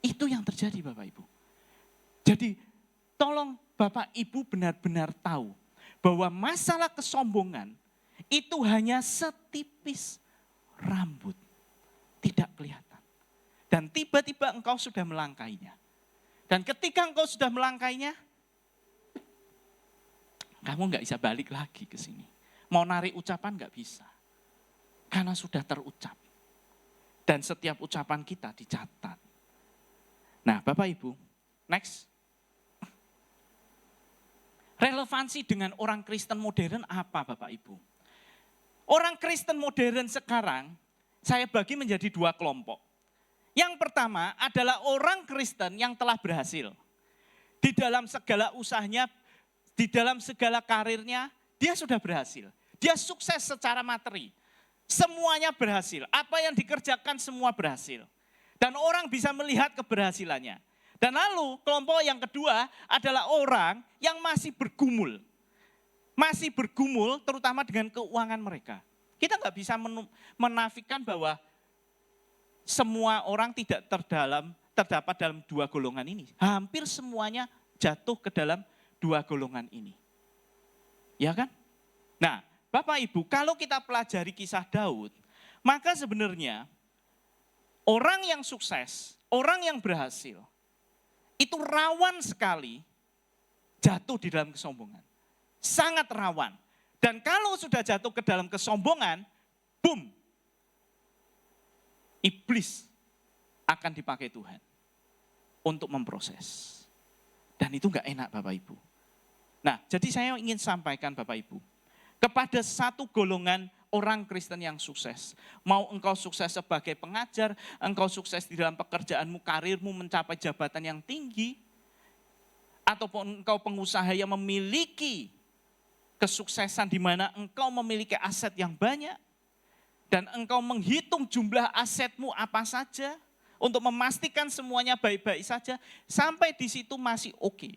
S4: Itu yang terjadi Bapak Ibu. Jadi tolong Bapak Ibu benar-benar tahu bahwa masalah kesombongan itu hanya setipis rambut. Tidak kelihatan. Dan tiba-tiba engkau sudah melangkainya. Dan ketika engkau sudah melangkainya, kamu nggak bisa balik lagi ke sini. Mau narik ucapan nggak bisa. Karena sudah terucap. Dan setiap ucapan kita dicatat. Nah Bapak Ibu, next. Relevansi dengan orang Kristen modern apa Bapak Ibu? Orang Kristen modern sekarang, saya bagi menjadi dua kelompok. Yang pertama adalah orang Kristen yang telah berhasil. Di dalam segala usahanya, di dalam segala karirnya, dia sudah berhasil. Dia sukses secara materi. Semuanya berhasil. Apa yang dikerjakan semua berhasil. Dan orang bisa melihat keberhasilannya. Dan lalu kelompok yang kedua adalah orang yang masih bergumul. Masih bergumul terutama dengan keuangan mereka. Kita nggak bisa menafikan bahwa semua orang tidak terdapat dalam dua golongan ini. Hampir semuanya jatuh ke dalam dua golongan ini. Ya kan? Nah, Bapak Ibu, kalau kita pelajari kisah Daud, maka sebenarnya orang yang sukses, orang yang berhasil, itu rawan sekali jatuh di dalam kesombongan. Sangat rawan. Dan kalau sudah jatuh ke dalam kesombongan, boom, iblis akan dipakai Tuhan untuk memproses. Dan itu enggak enak Bapak Ibu. Nah, jadi saya ingin sampaikan Bapak Ibu, kepada satu golongan orang Kristen yang sukses. Mau engkau sukses sebagai pengajar, engkau sukses di dalam pekerjaanmu, karirmu mencapai jabatan yang tinggi, ataupun engkau pengusaha yang memiliki kesuksesan di mana engkau memiliki aset yang banyak, dan engkau menghitung jumlah asetmu apa saja, untuk memastikan semuanya baik-baik saja, sampai di situ masih oke.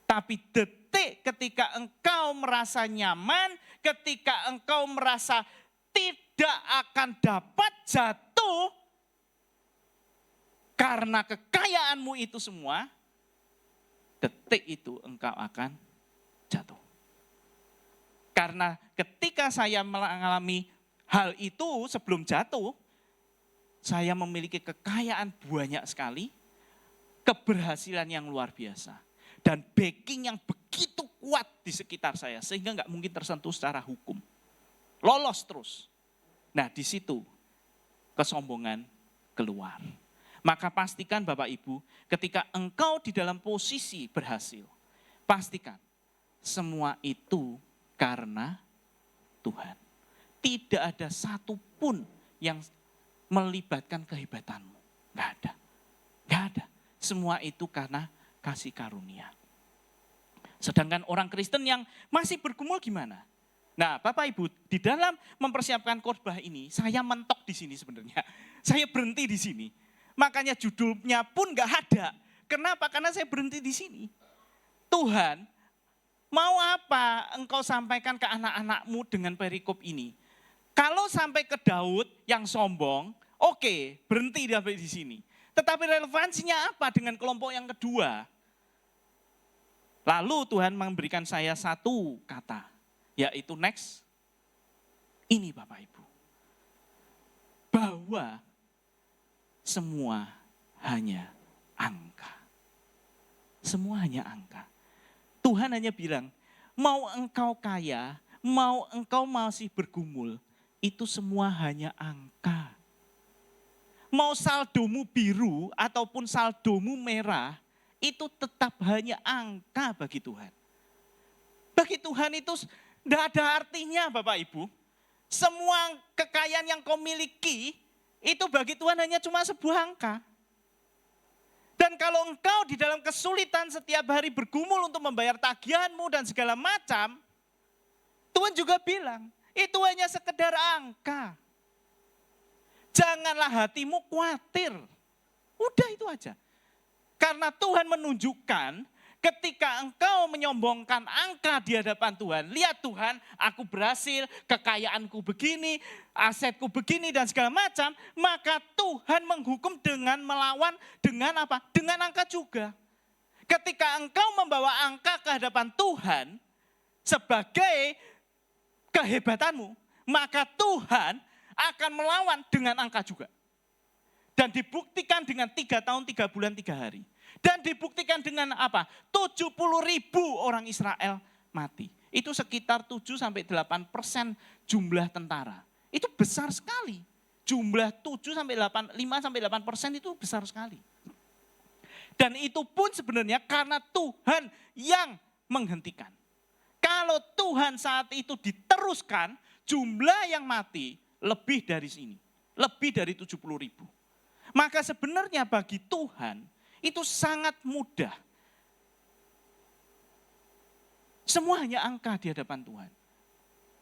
S4: Tapi detik ketika engkau merasa nyaman, ketika engkau merasa tidak akan dapat jatuh, karena kekayaanmu itu semua, detik itu engkau akan jatuh. Karena ketika saya mengalami hal itu sebelum jatuh, saya memiliki kekayaan banyak sekali, keberhasilan yang luar biasa, dan backing yang begitu kuat di sekitar saya, sehingga nggak mungkin tersentuh secara hukum. Lolos terus. Nah di situ kesombongan keluar. Maka pastikan Bapak Ibu, ketika engkau di dalam posisi berhasil, pastikan semua itu karena Tuhan. Tidak ada satupun yang melibatkan kehebatanmu. Enggak ada. Enggak ada. Semua itu karena kasih karunia. Sedangkan orang Kristen yang masih bergumul gimana? Nah, Bapak Ibu, di dalam mempersiapkan khotbah ini, saya mentok di sini sebenarnya. Saya berhenti di sini. Makanya judulnya pun enggak ada. Kenapa? Karena saya berhenti di sini. Tuhan, mau apa engkau sampaikan ke anak-anakmu dengan perikop ini? Kalau sampai ke Daud yang sombong, oke, berhenti sampai di sini. Tetapi relevansinya apa dengan kelompok yang kedua? Lalu Tuhan memberikan saya satu kata, yaitu next. Ini Bapak Ibu. Bahwa semua hanya angka. Semua hanya angka. Tuhan hanya bilang, mau engkau kaya, mau engkau masih bergumul, itu semua hanya angka. Mau saldomu biru ataupun saldomu merah, itu tetap hanya angka bagi Tuhan. Bagi Tuhan itu tidak ada artinya Bapak Ibu. Semua kekayaan yang kau miliki, itu bagi Tuhan hanya cuma sebuah angka. Dan kalau engkau di dalam kesulitan setiap hari bergumul untuk membayar tagihanmu dan segala macam, Tuhan juga bilang, itu hanya sekedar angka. Janganlah hatimu khawatir. Udah itu aja. Karena Tuhan menunjukkan ketika engkau menyombongkan angka di hadapan Tuhan, lihat Tuhan, aku berhasil, kekayaanku begini, asetku begini dan segala macam, maka Tuhan menghukum dengan melawan dengan apa? Dengan angka juga. Ketika engkau membawa angka ke hadapan Tuhan sebagai kehebatanmu, maka Tuhan akan melawan dengan angka juga. Dan dibuktikan dengan 3 tahun, 3 bulan, 3 hari. Dan dibuktikan dengan apa? 70.000 orang Israel mati. Itu sekitar 7-8% jumlah tentara. Itu besar sekali. Jumlah 5-8% itu besar sekali. Dan itu pun sebenarnya karena Tuhan yang menghentikan. Kalau Tuhan saat itu diteruskan, jumlah yang mati lebih dari sini. Lebih dari 70.000. Maka sebenarnya bagi Tuhan itu sangat mudah. Semua hanya angka di hadapan Tuhan.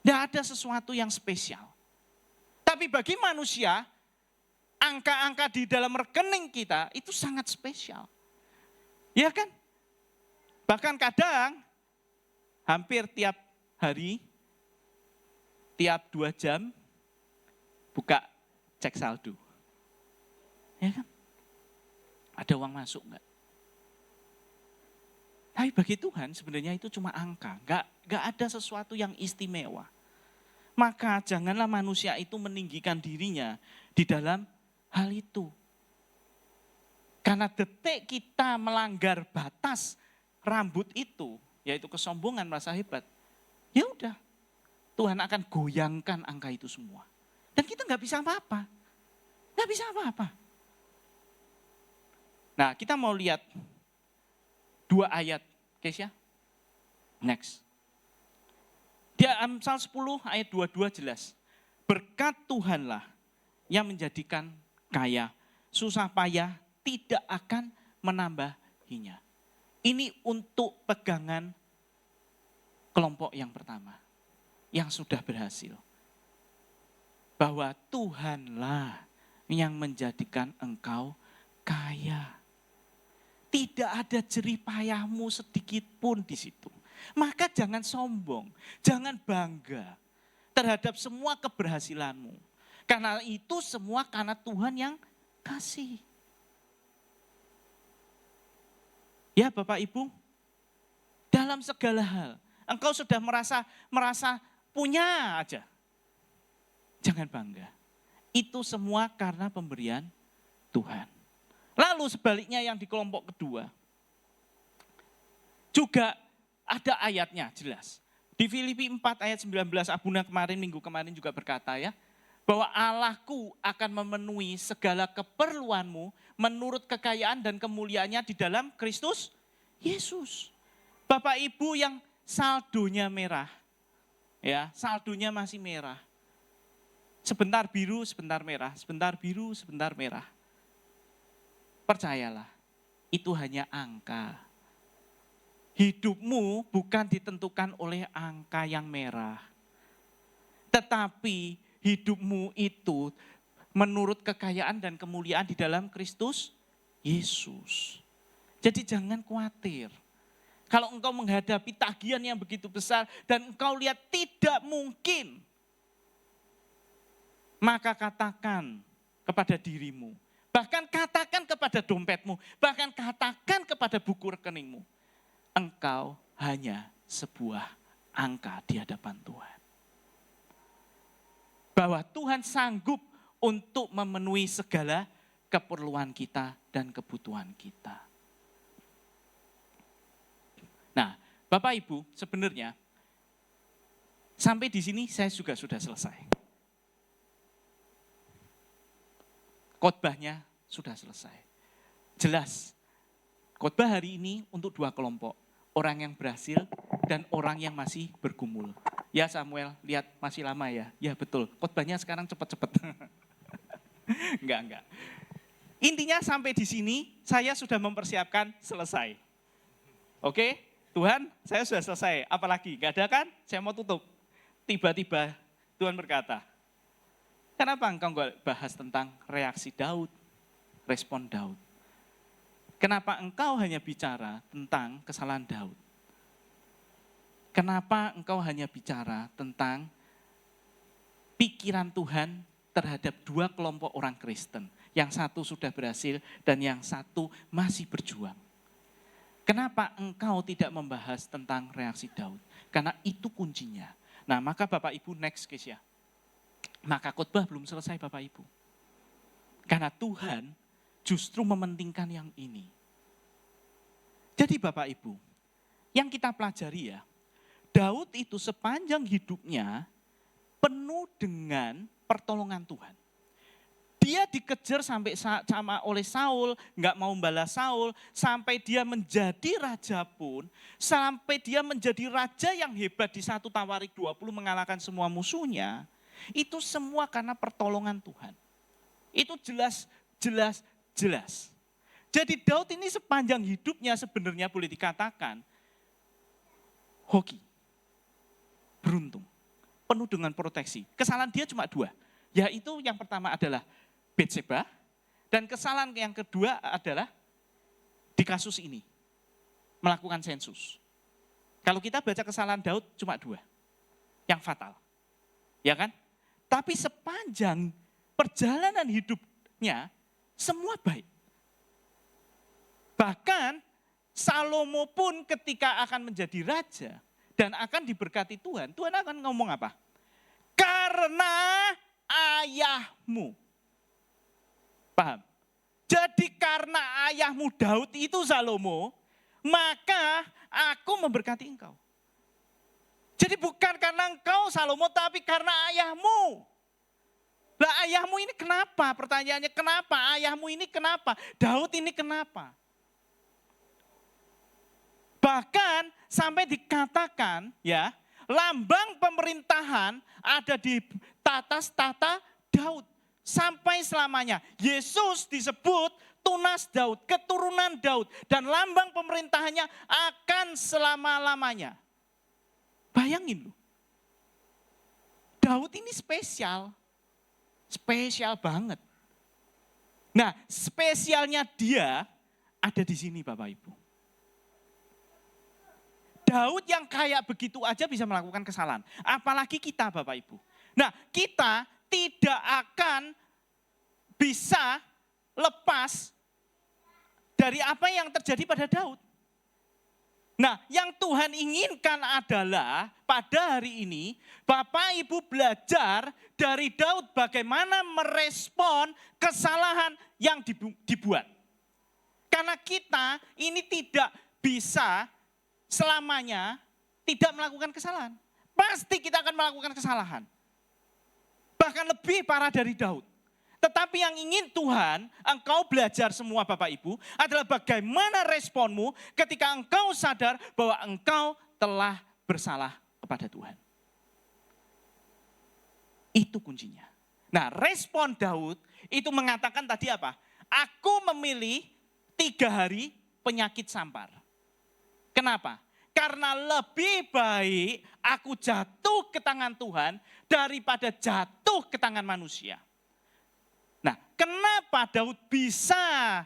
S4: Tidak ada sesuatu yang spesial. Tapi bagi manusia, angka-angka di dalam rekening kita itu sangat spesial. Ya kan? Bahkan kadang hampir tiap hari, tiap 2 jam, buka cek saldo. Ya kan? Ada uang masuk enggak? Tapi bagi Tuhan sebenarnya itu cuma angka. Enggak ada sesuatu yang istimewa. Maka janganlah manusia itu meninggikan dirinya di dalam hal itu. Karena detik kita melanggar batas rambut itu, yaitu kesombongan merasa hebat, ya udah, Tuhan akan goyangkan angka itu semua. Dan kita nggak bisa apa-apa. Nggak bisa apa-apa. Nah, kita mau lihat 2 ayat, Kesya. Next. Di Amsal 10 ayat 22 jelas. Berkat Tuhanlah yang menjadikan kaya, susah payah tidak akan menambahinya. Ini untuk pegangan kelompok yang pertama, yang sudah berhasil. Bahwa Tuhanlah yang menjadikan engkau kaya. Tidak ada jerih payahmu sedikit pun di situ. Maka jangan sombong, jangan bangga terhadap semua keberhasilanmu. Karena itu semua karena Tuhan yang kasih. Ya Bapak Ibu, dalam segala hal, engkau sudah merasa punya aja. Jangan bangga. Itu semua karena pemberian Tuhan. Lalu sebaliknya yang di kelompok kedua, juga ada ayatnya jelas. Di Filipi 4 ayat 19, Abuna minggu kemarin juga berkata ya, bahwa Allahku akan memenuhi segala keperluanmu menurut kekayaan dan kemuliaannya di dalam Kristus Yesus. Bapak Ibu yang saldonya merah, ya saldonya masih merah. Sebentar biru, sebentar merah, sebentar biru, sebentar merah. Percayalah, itu hanya angka. Hidupmu bukan ditentukan oleh angka yang merah. Tetapi hidupmu itu menurut kekayaan dan kemuliaan di dalam Kristus Yesus. Jadi jangan khawatir. Kalau engkau menghadapi tagihan yang begitu besar dan engkau lihat tidak mungkin, maka katakan kepada dirimu, bahkan katakan kepada dompetmu, bahkan katakan kepada buku rekeningmu, engkau hanya sebuah angka di hadapan Tuhan. Bahwa Tuhan sanggup untuk memenuhi segala keperluan kita dan kebutuhan kita. Nah, Bapak Ibu, sebenarnya sampai di sini saya juga sudah selesai. Khotbahnya sudah selesai. Jelas, khotbah hari ini untuk dua kelompok. Orang yang berhasil dan orang yang masih bergumul. Ya Samuel, lihat masih lama ya. Ya betul, khotbahnya sekarang cepat-cepat. Enggak. Intinya sampai di sini saya sudah mempersiapkan selesai. Oke? Tuhan, saya sudah selesai. Apalagi, gak ada kan? Saya mau tutup. Tiba-tiba Tuhan berkata, kenapa engkau gak bahas tentang reaksi Daud, respon Daud? Kenapa engkau hanya bicara tentang kesalahan Daud? Kenapa engkau hanya bicara tentang pikiran Tuhan terhadap dua kelompok orang Kristen? Yang satu sudah berhasil dan yang satu masih berjuang. Kenapa engkau tidak membahas tentang reaksi Daud? Karena itu kuncinya. Nah, maka Bapak Ibu next case ya. Maka khotbah belum selesai Bapak Ibu. Karena Tuhan justru mementingkan yang ini. Jadi Bapak Ibu, yang kita pelajari ya, Daud itu sepanjang hidupnya penuh dengan pertolongan Tuhan. Dia dikejar sampai sama oleh Saul, nggak mau membalas Saul, sampai dia menjadi raja pun, sampai dia menjadi raja yang hebat di 1 Tawarik 20 mengalahkan semua musuhnya, itu semua karena pertolongan Tuhan. Itu jelas. Jadi Daud ini sepanjang hidupnya sebenarnya boleh dikatakan hoki, beruntung, penuh dengan proteksi. Kesalahan dia cuma 2, yaitu yang pertama adalah Betseba, dan kesalahan yang kedua adalah di kasus ini, melakukan sensus. Kalau kita baca kesalahan Daud cuma 2, yang fatal. Ya kan? Tapi sepanjang perjalanan hidupnya, semua baik. Bahkan Salomo pun ketika akan menjadi raja dan akan diberkati Tuhan, Tuhan akan ngomong apa? Karena ayahmu. Paham? Jadi karena ayahmu Daud itu Salomo, maka aku memberkati engkau. Jadi bukan karena engkau Salomo, tapi karena ayahmu. Lah ayahmu ini kenapa? Pertanyaannya kenapa? Ayahmu ini kenapa? Daud ini kenapa? Bahkan sampai dikatakan ya, lambang pemerintahan ada di atas tahta Daud. Sampai selamanya. Yesus disebut tunas Daud, keturunan Daud. Dan lambang pemerintahannya akan selama-lamanya. Bayangin loh. Daud ini spesial. Spesial banget. Nah, spesialnya dia ada di sini Bapak Ibu. Daud yang kayak begitu aja bisa melakukan kesalahan. Apalagi kita Bapak Ibu. Nah, kita tidak akan bisa lepas dari apa yang terjadi pada Daud. Nah, yang Tuhan inginkan adalah pada hari ini Bapak Ibu belajar dari Daud bagaimana merespon kesalahan yang dibuat. Karena kita ini tidak bisa selamanya tidak melakukan kesalahan. Pasti kita akan melakukan kesalahan. Bahkan lebih parah dari Daud. Tetapi yang ingin Tuhan, engkau belajar semua Bapak Ibu, adalah bagaimana responmu ketika engkau sadar bahwa engkau telah bersalah kepada Tuhan. Itu kuncinya. Nah, respon Daud itu mengatakan tadi apa? Aku memilih 3 hari penyakit sampar. Kenapa? Karena lebih baik aku jatuh ke tangan Tuhan daripada jatuh ke tangan manusia. Nah, kenapa Daud bisa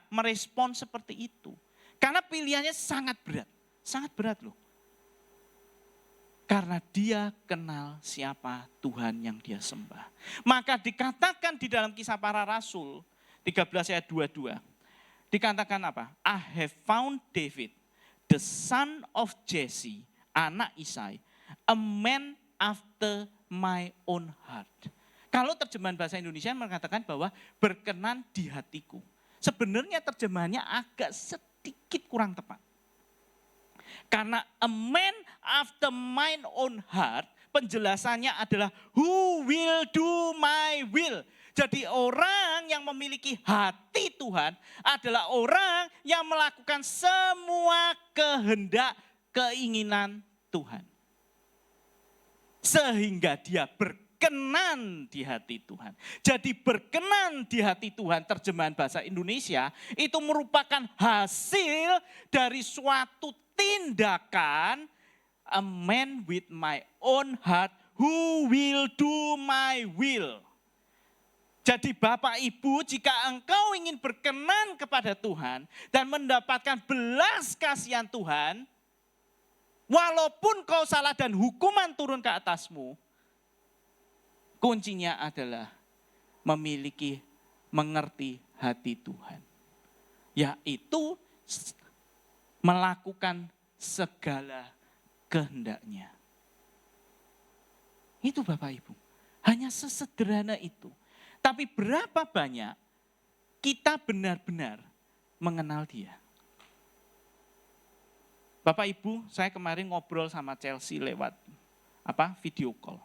S4: merespon seperti itu? Karena pilihannya sangat berat loh. Karena dia kenal siapa Tuhan yang dia sembah. Maka dikatakan di dalam Kisah Para Rasul 13 ayat 22. Dikatakan apa? I have found David, the son of Jesse, anak Isai, a man after my own heart. Kalau terjemahan bahasa Indonesia mengatakan bahwa berkenan di hatiku. Sebenarnya terjemahannya agak sedikit kurang tepat. Karena a man after mine own heart, penjelasannya adalah who will do my will. Jadi orang yang memiliki hati Tuhan adalah orang yang melakukan semua kehendak keinginan Tuhan. Sehingga dia berkenan di hati Tuhan. Jadi berkenan di hati Tuhan, terjemahan bahasa Indonesia, itu merupakan hasil dari suatu tindakan, a man with my own heart who will do my will. Jadi Bapak Ibu, jika engkau ingin berkenan kepada Tuhan dan mendapatkan belas kasihan Tuhan, walaupun kau salah dan hukuman turun ke atasmu, kuncinya adalah mengerti hati Tuhan. Yaitu melakukan segala kehendaknya. Itu Bapak Ibu. Hanya sesederhana itu. Tapi berapa banyak kita benar-benar mengenal dia. Bapak Ibu, saya kemarin ngobrol sama Chelsea lewat video call.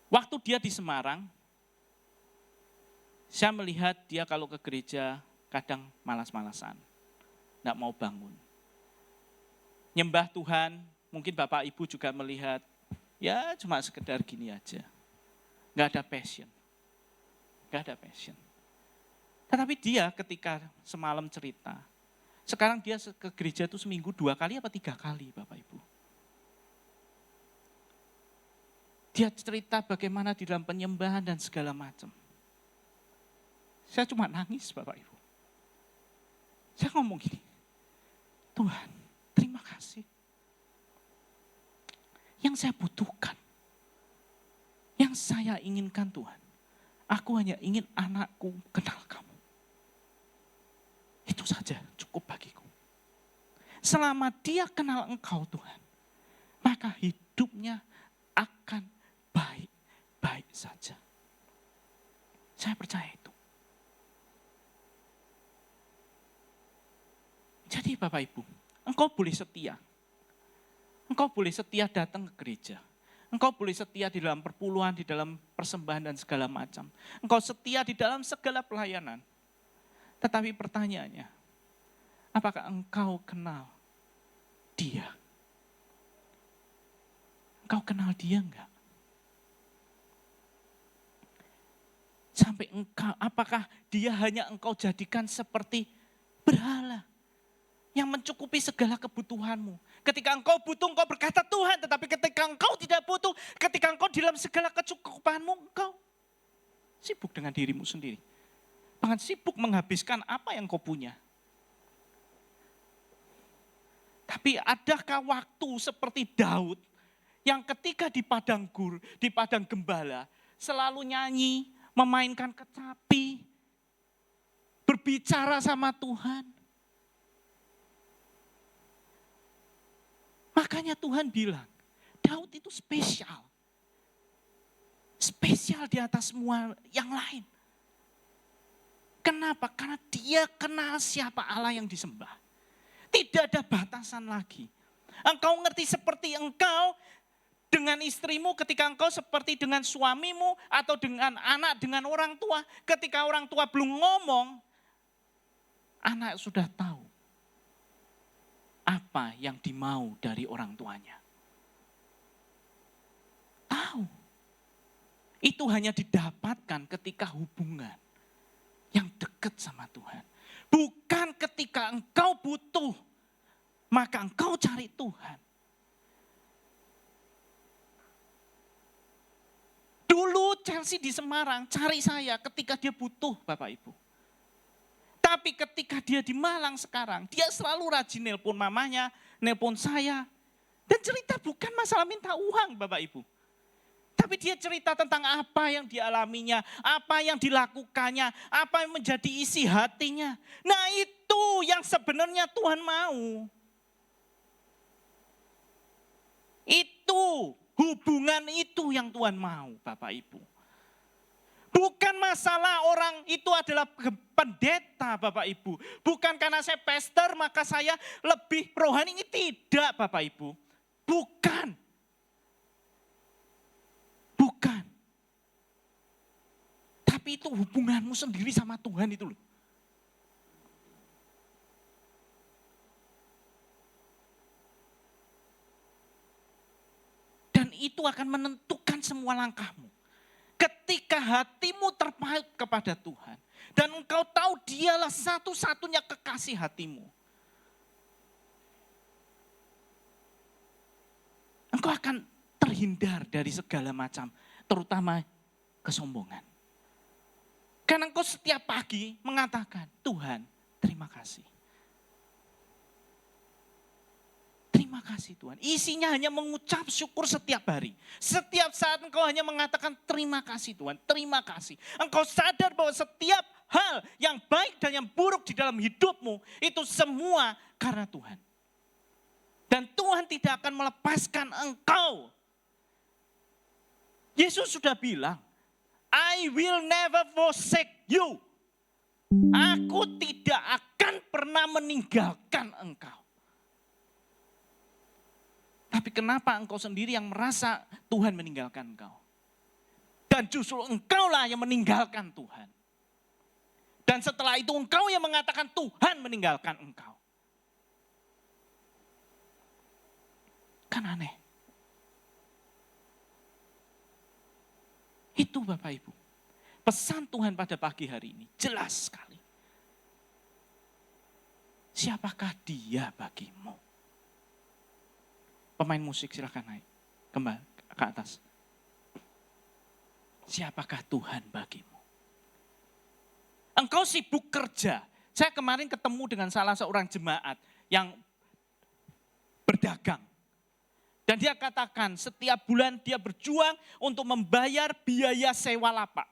S4: Waktu dia di Semarang, saya melihat dia kalau ke gereja kadang malas-malasan. Tidak mau bangun. Nyembah Tuhan, mungkin Bapak Ibu juga melihat, ya cuma sekedar gini aja. Nggak ada passion. Tetapi dia ketika semalam cerita, sekarang dia ke gereja itu seminggu 2 kali apa 3 kali Bapak Ibu. Dia cerita bagaimana di dalam penyembahan dan segala macam. Saya cuma nangis Bapak Ibu. Saya ngomong gini, Tuhan, terima kasih. Yang saya butuhkan, yang saya inginkan Tuhan, aku hanya ingin anakku kenal kamu. Itu saja cukup bagiku. Selama dia kenal engkau Tuhan, maka hidupnya akan baik-baik saja. Saya percaya itu. Jadi Bapak Ibu, engkau boleh setia. Engkau boleh setia datang ke gereja. Engkau boleh setia di dalam perpuluhan, di dalam persembahan dan segala macam. Engkau setia di dalam segala pelayanan. Tetapi pertanyaannya, apakah engkau kenal dia? Engkau kenal dia enggak? Sampai engkau, apakah dia hanya engkau jadikan seperti berhala yang mencukupi segala kebutuhanmu. Ketika engkau butuh, engkau berkata Tuhan. Tetapi ketika engkau tidak butuh, ketika engkau di dalam segala kecukupanmu, engkau sibuk dengan dirimu sendiri. Bahkan sibuk menghabiskan apa yang kau punya. Tapi adakah waktu seperti Daud yang ketika di padang gembala, selalu nyanyi, memainkan kecapi, berbicara sama Tuhan. Makanya Tuhan bilang, Daud itu spesial. Spesial di atas semua yang lain. Kenapa? Karena dia kenal siapa Allah yang disembah. Tidak ada batasan lagi. Engkau ngerti seperti engkau dengan istrimu, ketika engkau seperti dengan suamimu, atau dengan anak, dengan orang tua. Ketika orang tua belum ngomong, anak sudah tahu apa yang dimau dari orang tuanya. Tahu. Itu hanya didapatkan ketika hubungan yang dekat sama Tuhan. Bukan ketika engkau butuh, maka engkau cari Tuhan. Dulu Chelsea di Semarang cari saya ketika dia butuh Bapak Ibu. Tapi ketika dia di Malang sekarang, dia selalu rajin nelpon mamanya, nelpon saya. Dan cerita bukan masalah minta uang Bapak Ibu. Tapi dia cerita tentang apa yang dialaminya, apa yang dilakukannya, apa yang menjadi isi hatinya. Nah itu yang sebenarnya Tuhan mau. Itu, hubungan itu yang Tuhan mau Bapak Ibu. Bukan masalah orang itu adalah pendeta Bapak Ibu. Bukan karena saya pastor maka saya lebih rohani. Ini tidak Bapak Ibu. Bukan. Bukan. Tapi itu hubunganmu sendiri sama Tuhan itu loh. Dan itu akan menentukan semua langkahmu. Ketika hatimu terpaut kepada Tuhan. Dan engkau tahu dialah satu-satunya kekasih hatimu. Engkau akan terhindar dari segala macam. Terutama kesombongan. Karena engkau setiap pagi mengatakan, Tuhan terima kasih. Terima kasih Tuhan. Isinya hanya mengucap syukur setiap hari. Setiap saat engkau hanya mengatakan terima kasih Tuhan. Terima kasih. Engkau sadar bahwa setiap hal yang baik dan yang buruk di dalam hidupmu. Itu semua karena Tuhan. Dan Tuhan tidak akan melepaskan engkau. Yesus sudah bilang, I will never forsake you. Aku tidak akan pernah meninggalkan engkau. Tapi kenapa engkau sendiri yang merasa Tuhan meninggalkan engkau? Dan justru engkaulah yang meninggalkan Tuhan. Dan setelah itu engkau yang mengatakan Tuhan meninggalkan engkau. Kan aneh. Itu Bapak Ibu. Pesan Tuhan pada pagi hari ini jelas sekali. Siapakah dia bagimu? Pemain musik silakan naik. Kembali ke atas. Siapakah Tuhan bagimu? Engkau sibuk kerja. Saya kemarin ketemu dengan salah seorang jemaat yang berdagang. Dan dia katakan setiap bulan dia berjuang untuk membayar biaya sewa lapak.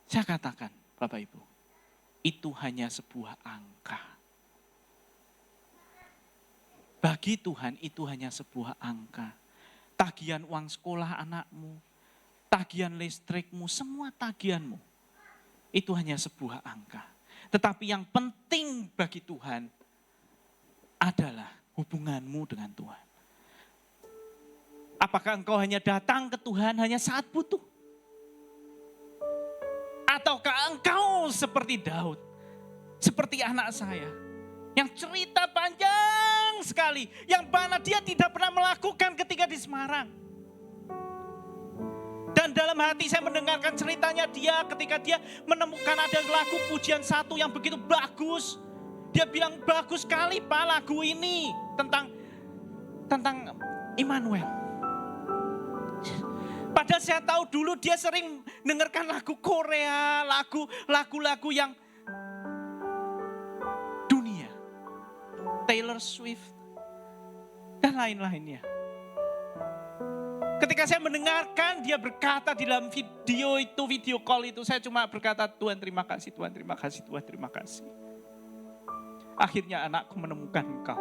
S4: Saya katakan Bapak Ibu, itu hanya sebuah angka. Bagi Tuhan itu hanya sebuah angka. Tagihan uang sekolah anakmu, tagihan listrikmu, semua tagihanmu. Itu hanya sebuah angka. Tetapi yang penting bagi Tuhan adalah hubunganmu dengan Tuhan. Apakah engkau hanya datang ke Tuhan hanya saat butuh? Ataukah engkau seperti Daud, seperti anak saya, yang cerita panjang sekali, yang mana dia tidak pernah melakukan ketika di Semarang. Dan dalam hati saya mendengarkan ceritanya dia ketika dia menemukan ada lagu pujian satu yang begitu bagus. Dia bilang bagus sekali Pak lagu ini tentang Immanuel. Padahal saya tahu dulu dia sering dengarkan lagu Korea, lagu-lagu yang dunia. Taylor Swift, dan lain-lainnya. Ketika saya mendengarkan dia berkata di dalam video call itu, saya cuma berkata, Tuhan terima kasih, Tuhan terima kasih, Tuhan terima kasih. Akhirnya anakku menemukan Engkau.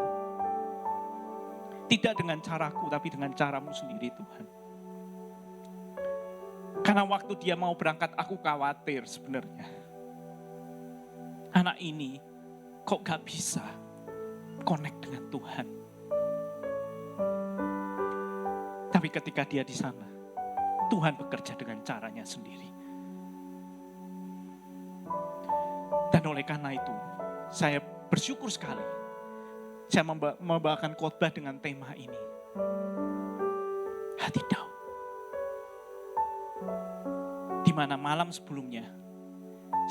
S4: Tidak dengan caraku, tapi dengan caramu sendiri Tuhan. Karena waktu dia mau berangkat, aku khawatir sebenarnya. Anak ini kok gak bisa connect dengan Tuhan. Tapi ketika dia di sana, Tuhan bekerja dengan caranya sendiri. Dan oleh karena itu, saya bersyukur sekali. Saya membawakan khotbah dengan tema ini. Hati Daud. Di mana malam sebelumnya,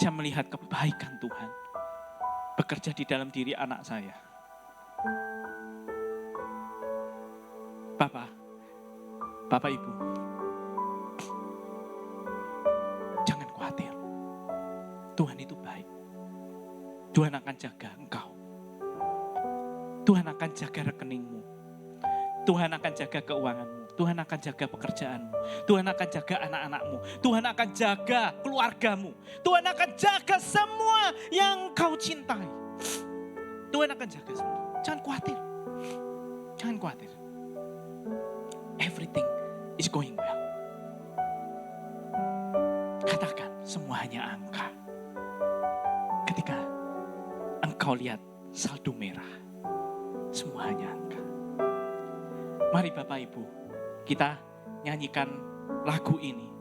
S4: saya melihat kebaikan Tuhan bekerja di dalam diri anak saya. Bapak Ibu, jangan khawatir. Tuhan akan jaga engkau. Tuhan akan jaga rekeningmu. Tuhan akan jaga keuanganmu. Tuhan akan jaga pekerjaanmu. Tuhan akan jaga anak-anakmu. Tuhan akan jaga keluargamu. Tuhan akan jaga semua yang kau cintai. Tuhan akan jaga semua. Jangan khawatir. Jangan khawatir. Everything is going well. Katakan semua hanya angka. Ketika engkau lihat saldo merah, semua hanya angka. Mari Bapak Ibu, kita nyanyikan lagu ini.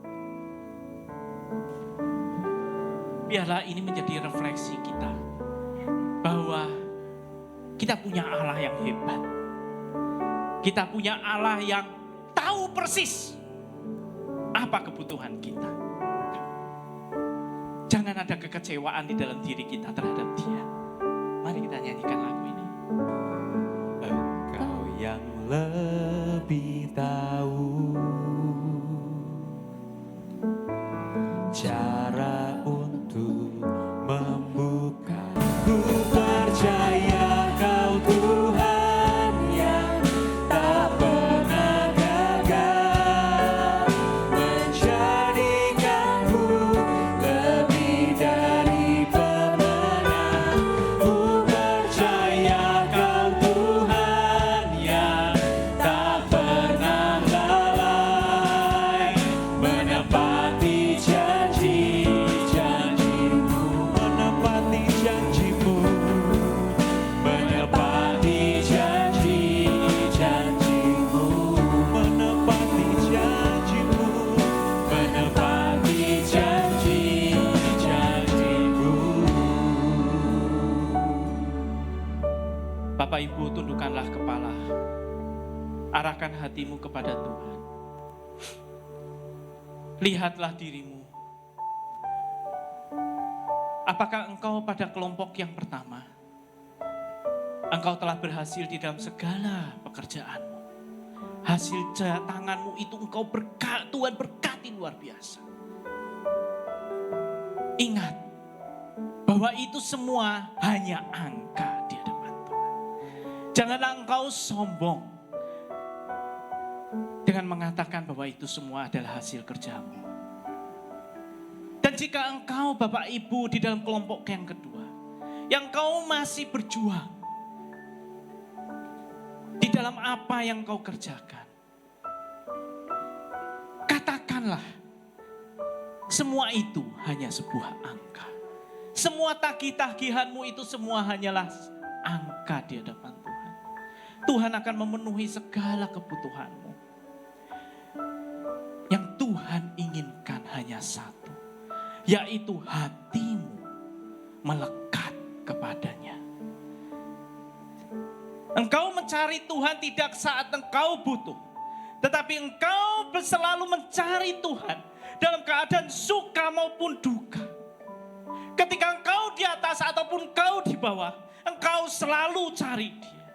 S4: Biarlah ini menjadi refleksi kita. Bahwa kita punya Allah yang hebat. Kita punya Allah yang tahu persis apa kebutuhan kita. Jangan ada kekecewaan di dalam diri kita terhadap Dia. Mari kita nyanyikan lagu ini.
S2: Engkau yang lebih tahu cara untuk membuka. Ku percaya Kau Tuhan yang tak pernah gagal, menjadikanku lebih dari pemenang. Ku percaya Kau Tuhan yang tak pernah lalai, menepati janji-janji-Mu, menepati janji-Mu, menepati janji-janji-Mu, menepati janji-Mu, menepati janji-janji-Mu.
S4: Bapak Ibu, tundukkanlah kepala. Arahkan hatimu kepada Tuhan. Lihatlah dirimu. Apakah engkau pada kelompok yang pertama? Engkau telah berhasil di dalam segala pekerjaanmu. Hasil tanganmu itu engkau Tuhan berkati luar biasa. Ingat bahwa itu semua hanya angka di hadapan Tuhan. Janganlah engkau sombong dengan mengatakan bahwa itu semua adalah hasil kerjamu. Dan jika engkau Bapak Ibu di dalam kelompok yang kedua, yang kau masih berjuang di dalam apa yang kau kerjakan, katakanlah semua itu hanya sebuah angka. Semua tagih-tagihanmu itu semua hanyalah angka di hadapan Tuhan. Tuhan akan memenuhi segala kebutuhanmu. Yang Tuhan inginkan hanya satu, yaitu hatimu melekat kepadanya. Engkau mencari Tuhan tidak saat engkau butuh, tetapi engkau selalu mencari Tuhan dalam keadaan suka maupun duka. Ketika engkau di atas ataupun engkau di bawah, engkau selalu cari Dia.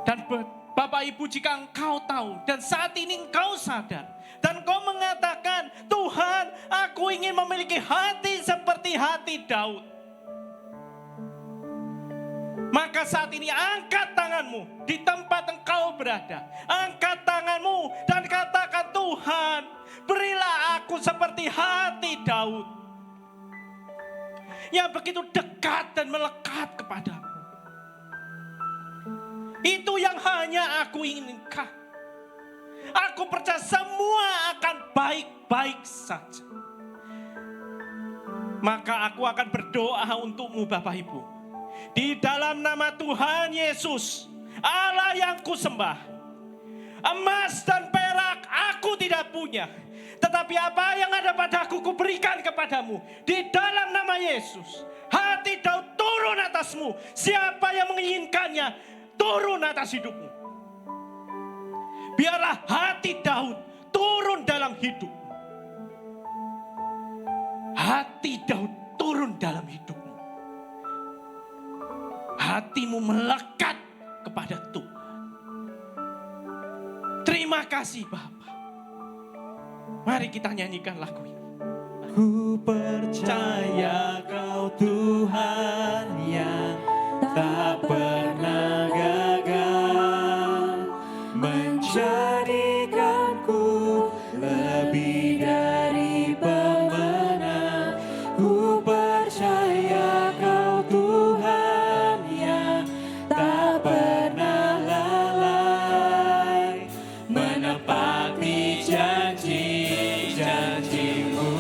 S4: Dan Bapak Ibu, jika engkau tahu dan saat ini engkau sadar dan engkau mengatakan, Tuhan, aku ingin memiliki hati seperti hati Daud. Maka saat ini angkat tanganmu di tempat engkau berada. Angkat tanganmu dan katakan, Tuhan, berilah aku seperti hati Daud, yang begitu dekat dan melekat kepadamu. Itu yang hanya aku inginkan. Aku percaya semua akan baik-baik saja. Maka aku akan berdoa untukmu Bapak Ibu. Di dalam nama Tuhan Yesus, Allah yang kusembah. Emas dan perak aku tidak punya. Tetapi apa yang ada padaku kuberikan kepadamu. Di dalam nama Yesus, hati Daud turun atasmu. Siapa yang menginginkannya, turun atas hidupmu. Biarlah hati Daud turun dalam hidupmu. Hati Daud turun dalam hidupmu. Hatimu melekat kepada Tuhan. Terima kasih Bapa. Mari kita nyanyikan lagu ini.
S2: Ku percaya Kau Tuhan yang tak pernah gagal, menjadikanku lebih dari pemenang. Ku percaya Kau Tuhan yang tak pernah lalai, menepati janji-janji-Mu.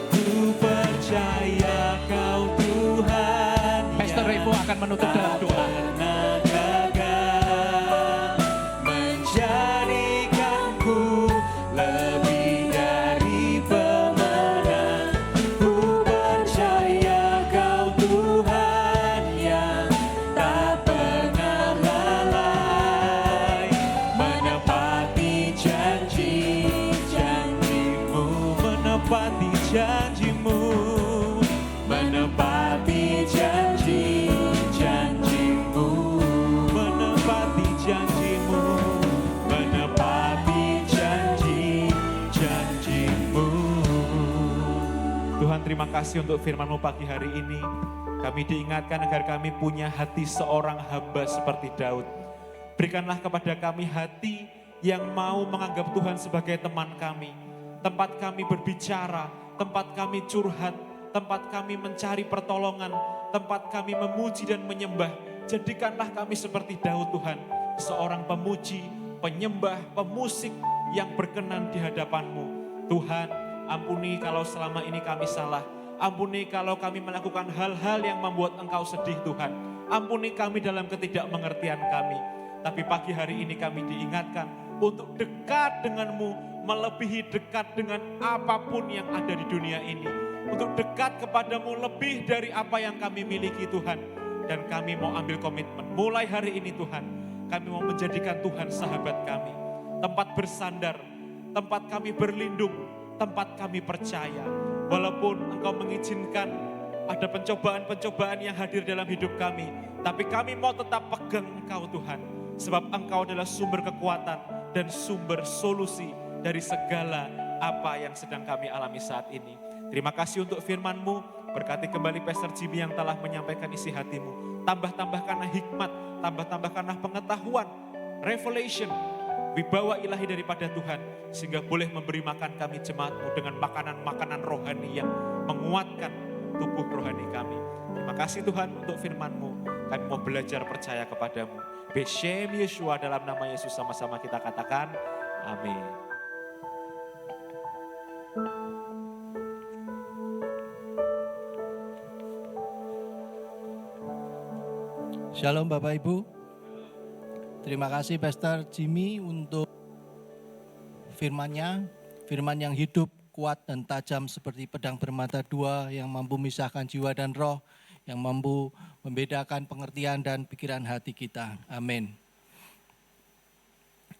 S2: Ku percaya Kau Tuhan
S4: Pastor Revo akan menutup dalam doa.
S2: pernah gagal, menjadikanku lebih dari pemenang. Ku percaya Kau Tuhan yang tak pernah lalai, menepati janji-janji-Mu, menepati janji-Mu, menepati janji-janji-Mu, menepati janji-Mu, menepati janji-janji-Mu. Tuhan, terima kasih untuk firman-Mu pagi hari ini. Kami diingatkan agar kami punya hati seorang hamba seperti Daud. Berikanlah kepada kami hati yang mau menganggap Tuhan sebagai teman kami. Tempat kami berbicara, tempat kami curhat, tempat kami mencari pertolongan, tempat kami memuji dan menyembah. Jadikanlah kami seperti Daud Tuhan, seorang pemuji, penyembah, pemusik yang berkenan di hadapan-Mu. Tuhan, ampuni kalau selama ini kami salah. Ampuni kalau kami melakukan hal-hal yang membuat Engkau sedih Tuhan. Ampuni kami dalam ketidakmengertian kami. Tapi pagi hari ini kami diingatkan untuk dekat dengan-Mu, melebihi dekat dengan apapun yang ada di dunia ini. Untuk dekat kepadamu lebih dari apa yang kami miliki Tuhan. Dan kami mau ambil komitmen mulai hari ini Tuhan. Kami mau menjadikan Tuhan sahabat kami. Tempat bersandar, tempat kami berlindung, tempat kami percaya. Walaupun Engkau mengizinkan ada pencobaan-pencobaan yang hadir dalam hidup kami. Tapi kami mau tetap pegang Engkau Tuhan. Sebab Engkau adalah sumber kekuatan dan sumber solusi dari segala apa yang sedang kami alami saat ini. Terima kasih untuk firman-Mu, berkati kembali Pastor Jimmy yang telah menyampaikan isi hati-Mu. Tambah-tambahkanlah hikmat, tambah-tambahkanlah pengetahuan, revelation, wibawa ilahi daripada Tuhan. Sehingga boleh memberi makan kami jemaat-Mu dengan makanan-makanan rohani yang menguatkan tubuh rohani kami. Terima kasih Tuhan untuk firman-Mu. Kami mau belajar percaya kepadamu. Beshem Yeshua, dalam nama Yesus sama-sama kita katakan, amin.
S5: Shalom Bapak Ibu. Terima kasih Pastor Jimmy untuk firman-Nya, firman yang hidup, kuat dan tajam seperti pedang bermata dua yang mampu memisahkan jiwa dan roh, yang mampu membedakan pengertian dan pikiran hati kita. Amin.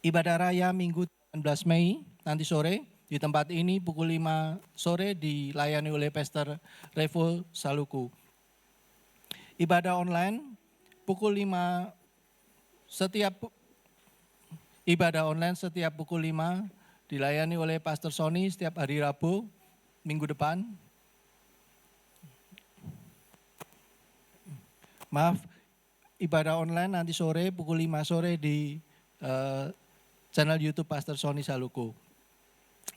S5: Ibadah Raya Minggu 19 Mei nanti sore di tempat ini pukul 5 sore dilayani oleh Pastor Revo Saluku. Ibadah online pukul 5 ibadah online setiap pukul 5 dilayani oleh Pastor Sony setiap hari Rabu minggu depan. Ibadah online nanti sore pukul 5 sore di channel YouTube Pastor Sony Saluku.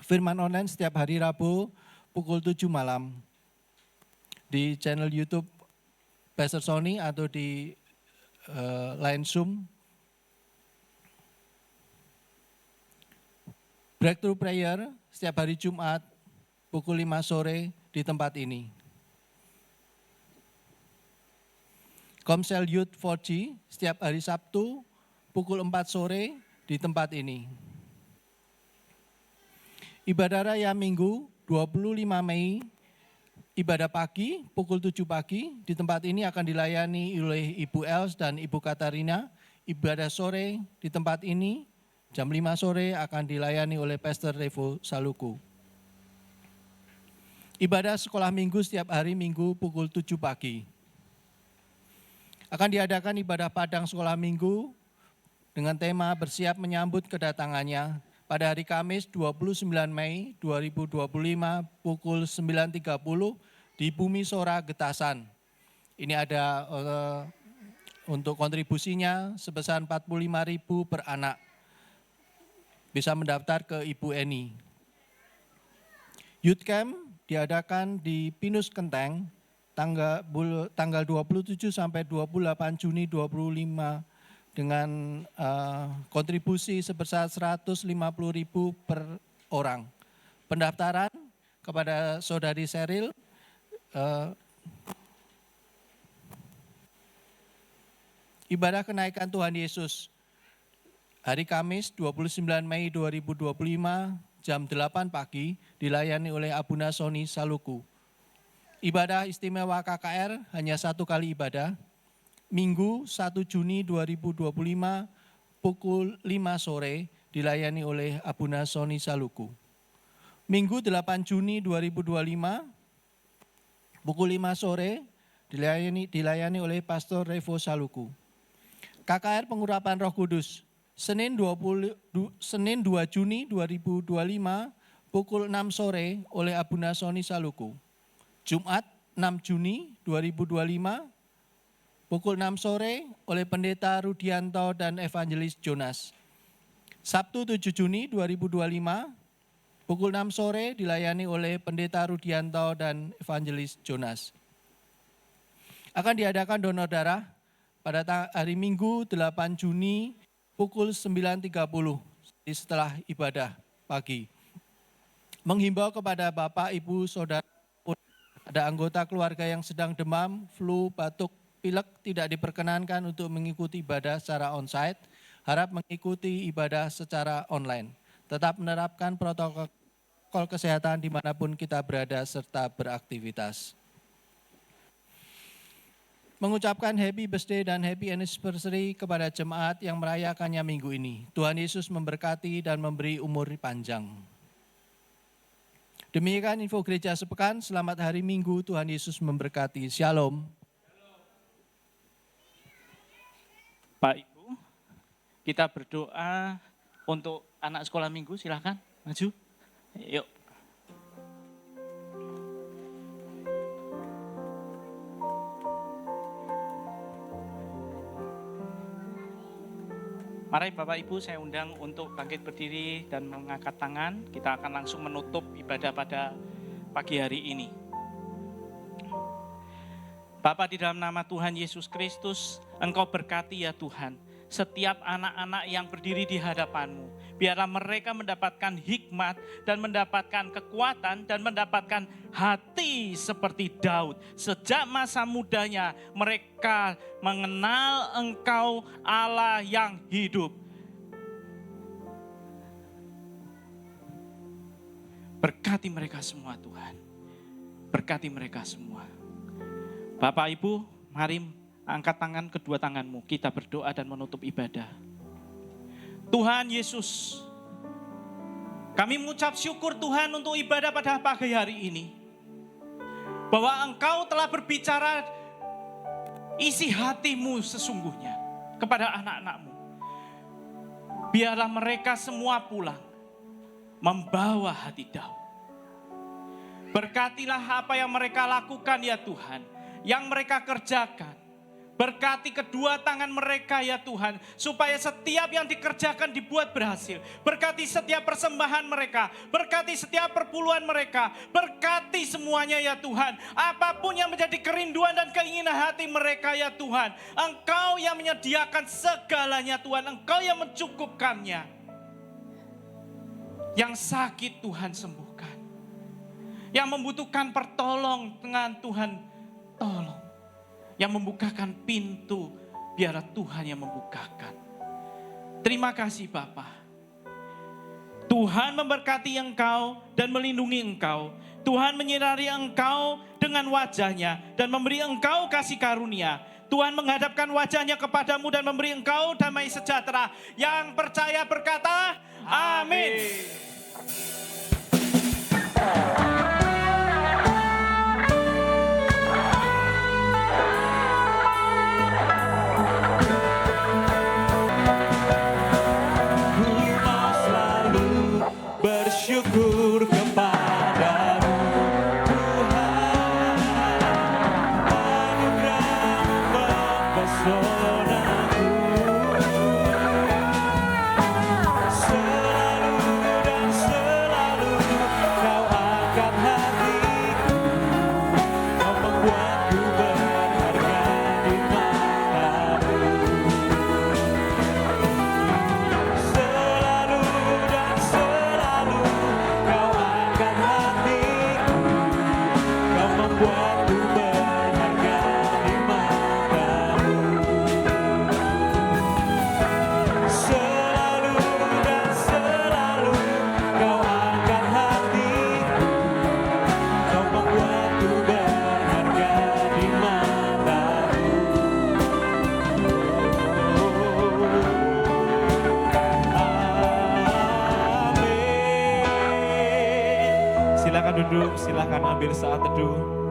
S5: Firman online setiap hari Rabu pukul 7 malam di channel YouTube Pastor Sony atau di line Zoom. Breakthrough Prayer setiap hari Jumat pukul 5 sore di tempat ini. Komsel Youth 4G setiap hari Sabtu pukul 4 sore di tempat ini. Ibadah Raya Minggu 25 Mei, ibadah pagi pukul 7 pagi di tempat ini akan dilayani oleh Ibu Els dan Ibu Katarina. Ibadah sore di tempat ini jam 5 sore akan dilayani oleh Pastor Revo Saluku. Ibadah sekolah minggu setiap hari Minggu pukul 7 pagi. Akan diadakan ibadah padang sekolah minggu dengan tema bersiap menyambut kedatangannya pada hari Kamis 29 Mei 2025 pukul 9.30 di Bumi Sora Getasan. Ini ada untuk kontribusinya sebesar 45.000 per anak. Bisa mendaftar ke Ibu Eni. Youth Camp diadakan di Pinus Kenteng tanggal 27 sampai 28 Juni 2025 dengan kontribusi sebesar 150.000 per orang. Pendaftaran kepada Saudari Seril ibadah kenaikan Tuhan Yesus hari Kamis 29 Mei 2025 jam 8 pagi dilayani oleh Abuna Soni Saluku. Ibadah istimewa KKR hanya satu kali ibadah. Minggu 1 Juni 2025 pukul 5 sore dilayani oleh Abuna Soni Saluku. Minggu 8 Juni 2025 pukul 5 sore dilayani oleh Pastor Revo Saluku. KKR Pengurapan Roh Kudus Senin 2 Juni 2025 pukul 6 sore oleh Abuna Soni Saluku. Jumat 6 Juni 2025 pukul 6 sore oleh Pendeta Rudianto dan Evangelis Jonas. Sabtu 7 Juni 2025 pukul 6 sore dilayani oleh Pendeta Rudianto dan Evangelis Jonas. Akan diadakan donor darah pada hari Minggu 8 Juni pukul 9.30 setelah ibadah pagi. Menghimbau kepada Bapak, Ibu, Saudara, ada anggota keluarga yang sedang demam, flu, batuk, pilek tidak diperkenankan untuk mengikuti ibadah secara onsite, harap mengikuti ibadah secara online. Tetap menerapkan protokol kesehatan dimanapun kita berada serta beraktivitas. Mengucapkan happy birthday dan happy anniversary kepada jemaat yang merayakannya minggu ini. Tuhan Yesus memberkati dan memberi umur panjang. Demikian info gereja sepekan, selamat hari Minggu, Tuhan Yesus memberkati. Shalom.
S4: Pak Ibu, kita berdoa untuk anak sekolah minggu, silakan maju. Yuk. Mari Bapak Ibu saya undang untuk bangkit berdiri dan mengangkat tangan. Kita akan langsung menutup ibadah pada pagi hari ini. Bapa, di dalam nama Tuhan Yesus Kristus, Engkau berkati ya Tuhan setiap anak-anak yang berdiri di hadapan-Mu. Biarlah mereka mendapatkan hikmat dan mendapatkan kekuatan dan mendapatkan hati seperti Daud. Sejak masa mudanya mereka mengenal Engkau Allah yang hidup. Berkati mereka semua Tuhan. Berkati mereka semua. Bapak Ibu, mari angkat tangan kedua tanganmu. Kita berdoa dan menutup ibadah. Tuhan Yesus, kami mengucap syukur Tuhan untuk ibadah pada pagi hari ini. Bahwa Engkau telah berbicara isi hatimu sesungguhnya kepada anak-anak-Mu. Biarlah mereka semua pulang membawa hati Daud. Berkatilah apa yang mereka lakukan ya Tuhan, yang mereka kerjakan. Berkati kedua tangan mereka ya Tuhan, supaya setiap yang dikerjakan dibuat berhasil. Berkati setiap persembahan mereka, berkati setiap perpuluhan mereka, berkati semuanya ya Tuhan. Apapun yang menjadi kerinduan dan keinginan hati mereka ya Tuhan, Engkau yang menyediakan segalanya Tuhan, Engkau yang mencukupkannya. Yang sakit Tuhan sembuhkan, yang membutuhkan pertolongan Tuhan tolong. Yang membukakan pintu, biarlah Tuhan yang membukakan. Terima kasih Bapa. Tuhan memberkati Engkau dan melindungi Engkau. Tuhan menyinari Engkau dengan wajahnya dan memberi Engkau kasih karunia. Tuhan menghadapkan wajahnya kepadamu dan memberi Engkau damai sejahtera. Yang percaya berkata, amin.
S3: Selalu
S2: membuatku berharga di matamu. Selalu dan selalu kau angkat hatiku, kau membuatku berharga di matamu. Amin. Silakan duduk, silakan ambil saat teduh.